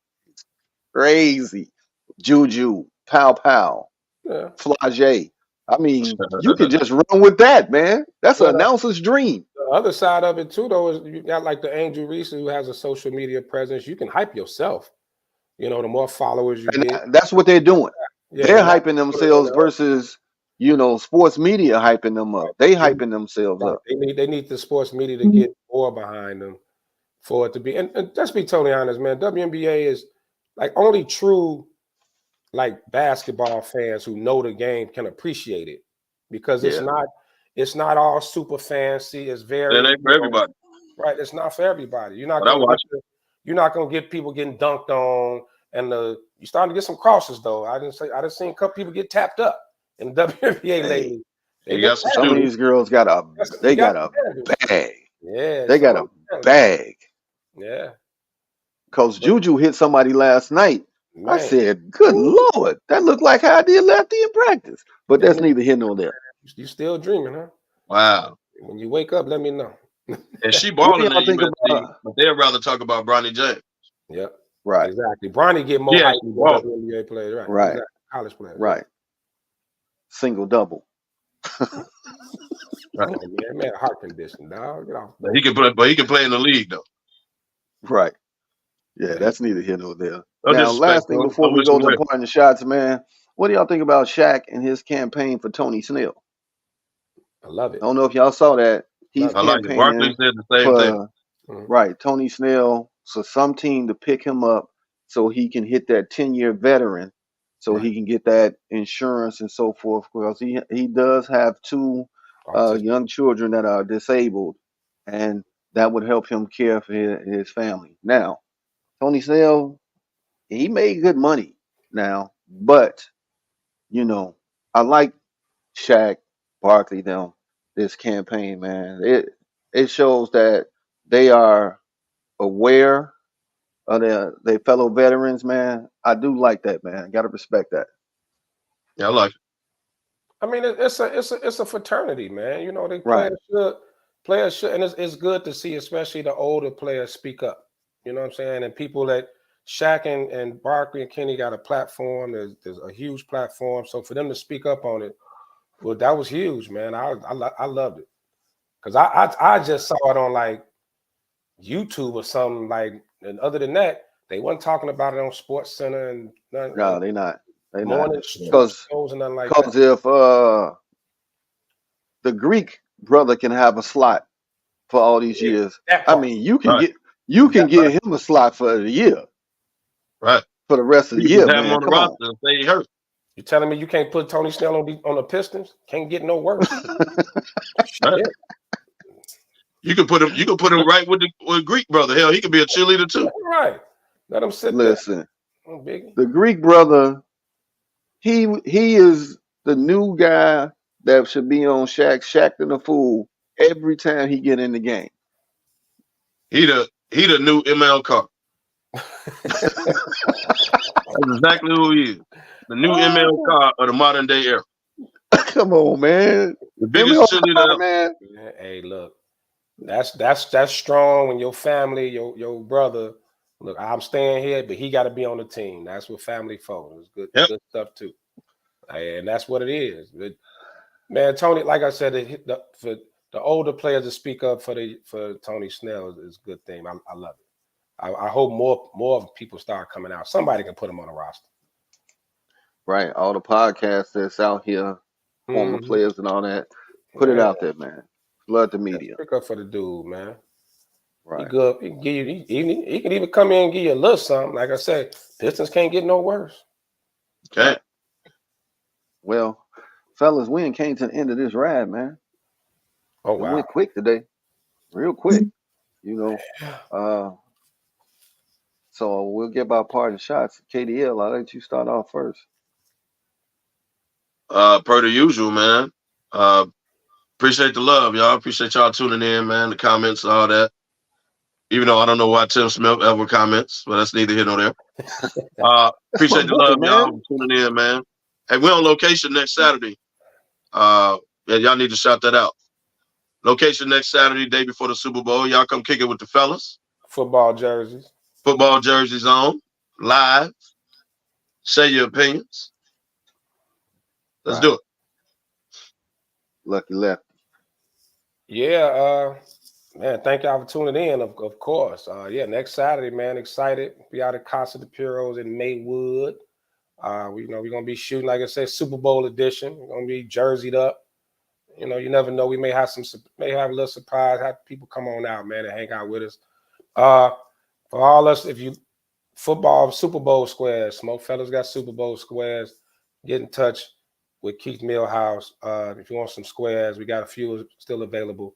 crazy. Juju, Pow Pow, Yeah. Flage. I mean, you could just run with that, man. That's an announcer's dream. The other side of it too, though, is you got like the Angel Reese who has a social media presence. You can hype yourself. You know, the more followers you And get, that's what they're doing. yeah, They're and that's hyping put it in themselves versus, sports media hyping them up. They hyping themselves up. They need the sports media to get more behind them for it to be. And let's be totally honest, man. WNBA is like only true like basketball fans who know the game can appreciate it because it's not all super fancy. It's very It ain't for everybody. Right. It's not for everybody. You're not But I gonna watch get people getting dunked on, and you're starting to get some crosses though. I didn't seen a couple people get tapped up in the WNBA lately. Some of these girls got a bag. Yeah, They got a bag. Yeah. Because Juju hit somebody last night. Man. I said, good Lord, that looked like how I did Lefty in practice. But that's neither here nor there. You still dreaming, huh? Wow. When you wake up, let me know. And she balling at UNC, but they'd rather talk about Bronny James. Yep. Right. Exactly. Bronny get more hype than WNBA players. Right. Right. Exactly. College players. Right. Single double. Right. Man, heart condition, dog. Get off. He can play in the league though. Right. Yeah, that's neither here nor there. No now, last thing before we go to point the shots, man, what do y'all think about Shaq and his campaign for Tony Snell? I love it. I don't know if y'all saw that. He's campaigning Barkley said the same thing. Right, Tony Snell, so some team to pick him up so he can hit that 10-year veteran, so he can get that insurance and so forth. Because he does have two young children that are disabled, and that would help him care for his family. Now, Tony Snell, he made good money now, but I like Shaq, Barkley, them this campaign, man. It shows that they are aware of their fellow veterans, man. I do like that, man. Gotta respect that. Yeah, I like it. I mean, it's a fraternity, man. You know, players should, and it's good to see, especially the older players speak up. You know what I'm saying? And people that Shaq and Barkley and Kenny got a platform. There's a huge platform. So for them to speak up on it, well, that was huge, man. I loved it because I just saw it on like YouTube or something like. And other than that, they wasn't talking about it on Sports Center and nothing. No, they not. They morning not. shows and nothing like that. Because if the Greek brother can have a slot for all these years, I mean, you can get him a slot for the year, right? For the rest of the year, man. Come on. Stay hurt. You telling me you can't put Tony Snell on the Pistons? Can't get no worse. Right. You can put him right with the Greek brother. Hell, he could be a cheerleader too. Right. Let him sit Listen, there. The Greek brother, he is the new guy that should be on Shaq and the Fool every time he get in the game. He the new ML Carr. That's exactly who he is. The new ML Carr of the modern day era. Come on, man. The biggest cheerleader, man. Hey, look, that's strong when your family, your brother. Look, I'm staying here, but he got to be on the team. That's what family for. It's good stuff too, and that's what it is. But, man, Tony, like I said, for the older players to speak up for Tony Snell is a good thing. I love it. I hope more people start coming out. Somebody can put him on a roster. Right, all the podcasts that's out here, former players and all that, put it out there, man. Flood the media. Pick up for the dude, man. Right. He good. He can give you. He can even come in and give you a little something. Like I said, Pistons can't get no worse. Okay. Well, fellas, we came to the end of this ride, man. Oh wow! It went quick today, real quick. So we'll get our parting shots. KDL, I'll let you start off first. Per the usual, man. Appreciate the love, y'all. Appreciate y'all tuning in, man. The comments, all that. Even though I don't know why Tim Smith ever comments, but that's neither here nor there. Appreciate the love, y'all, tuning in, man. Hey, we're on location next Saturday. Yeah, y'all need to shout that out. Location next Saturday, day before the Super Bowl. Y'all come kick it with the fellas. Football jerseys on, live. say your opinions. Let's do it. Lucky left. Yeah, man, thank y'all for tuning in, of course. Yeah, next Saturday, man, excited. Be out at Casa de Puros in Maywood. We're gonna be shooting, like I said, Super Bowl edition. We're gonna be jerseyed up. You know, you never know. We may have a little surprise. Have people come on out, man, and hang out with us. For all us, if you football Super Bowl squares, SmokeFellas got Super Bowl squares. Get in touch with Keith Millhouse. If you want some squares, we got a few still available.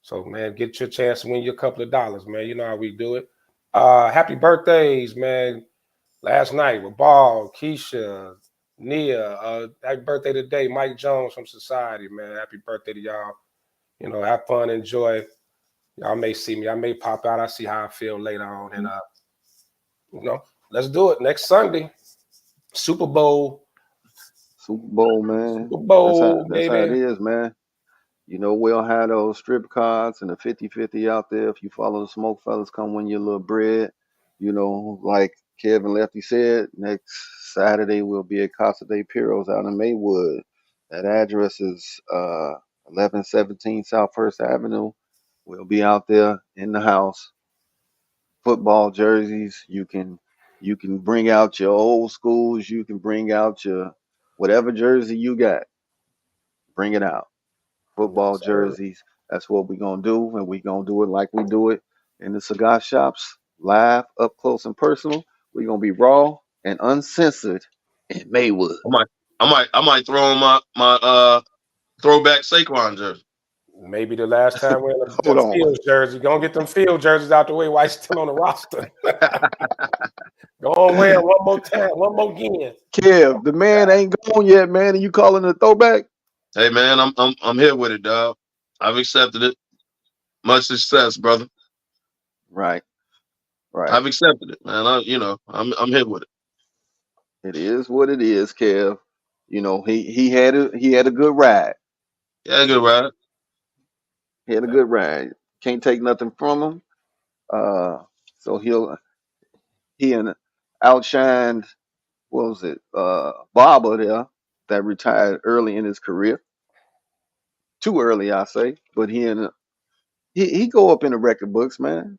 So, man, get your chance to win you a couple of dollars, man. You know how we do it. Happy birthdays, man. Last night with Ball, Keisha, Nia. Happy birthday today, Mike Jones from Society, man. Happy birthday to y'all. You know, have fun, enjoy. Y'all may see me. I may pop out. I see how I feel later on. And, you know, let's do it. Next Sunday, Super Bowl. Super Bowl, man. Super Bowl, that's how it baby. is, man. You know, we'll have those strip cards and the 50-50 out there. If you follow the SmokeFellas, come win your little bread. You know, like Kevin Lefty said, next Saturday we'll be at Casa de Puros out in Maywood. That address is 1117 South First Avenue. We'll be out there in the house. Football jerseys. You can bring out your old schools. You can bring out your whatever jersey you got. Bring it out. Football jerseys. That's what we're going to do, and we're going to do it like we do it in the cigar shops, live, up close and personal. We're going to be raw and uncensored in Maywood. I might throw on my throwback Saquon jersey. Maybe the last time we're in Hold the on. field jersey. Gonna get them field jerseys out the way while he's still on the roster. Go on, wear it one more time, one more again. Kev, the man ain't gone yet, man, and you calling it a throwback? Hey man, I'm here with it, dog. I've accepted it. Much success, brother. Right. I've accepted it, man. I'm here with it. It is what it is, Kev. You know, he had a good ride. Yeah, good ride. He had a good ride. Can't take nothing from him. So he outshined, what was it, Barber there that retired early in his career. Too early, I say. But he go up in the record books, man.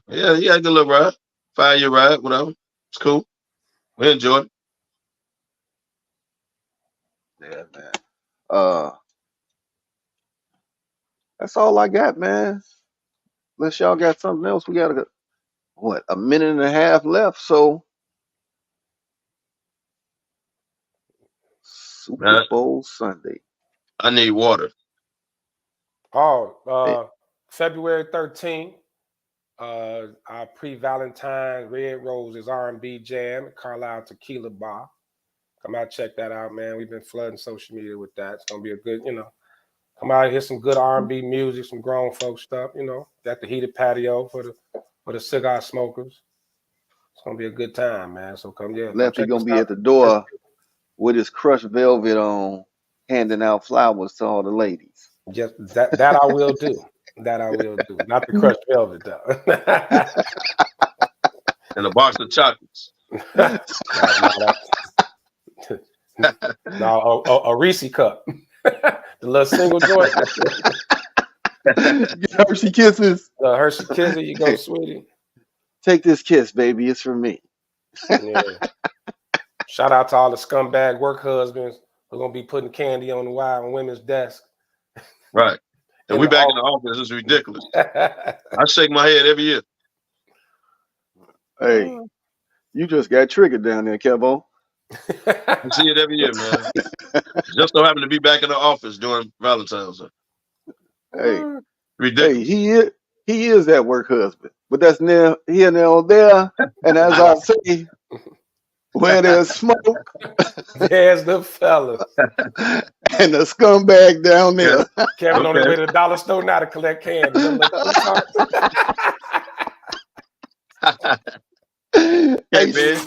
Yeah, he had a good little ride. 5-year ride, whatever. It's cool. We enjoyed it. Yeah, man. That's all I got, man. Unless y'all got something else, we got a minute and a half left. So Super Bowl Sunday. I need water. February 13th, our pre-Valentine Red Roses R&B Jam at Carlisle Tequila Bar. Come out, check that out, man. We've been flooding social media with that. It's gonna be a good, come out and hear some good R&B music, some grown folk stuff. Got the heated patio for the cigar smokers. It's gonna be a good time, man. So come, Lefty check gonna us be out. at the door with his crushed velvet on, handing out flowers to all the ladies. Just that I will do. That I will do. Not the crushed velvet though. And a box of chocolates. No, a Reese cup. The little single joint. Hershey Kisses. The Hershey Kisses, you go, sweetie. Take this kiss, baby. It's for me. Yeah. Shout out to all the scumbag work husbands who are gonna be putting candy on the wild women's desk. Right. And we back in the office. It's ridiculous. I shake my head every year. Hey, you just got triggered down there, Kevo. I see it every year, man. Just so happen to be back in the office during Valentine's Day. Hey, ridiculous. Hey, he is that work husband, but that's near here and there. And as I say, where there's smoke, there's the fella. And the scumbag down there. Kevin on his way to the dollar store now to collect candy. Hey, man.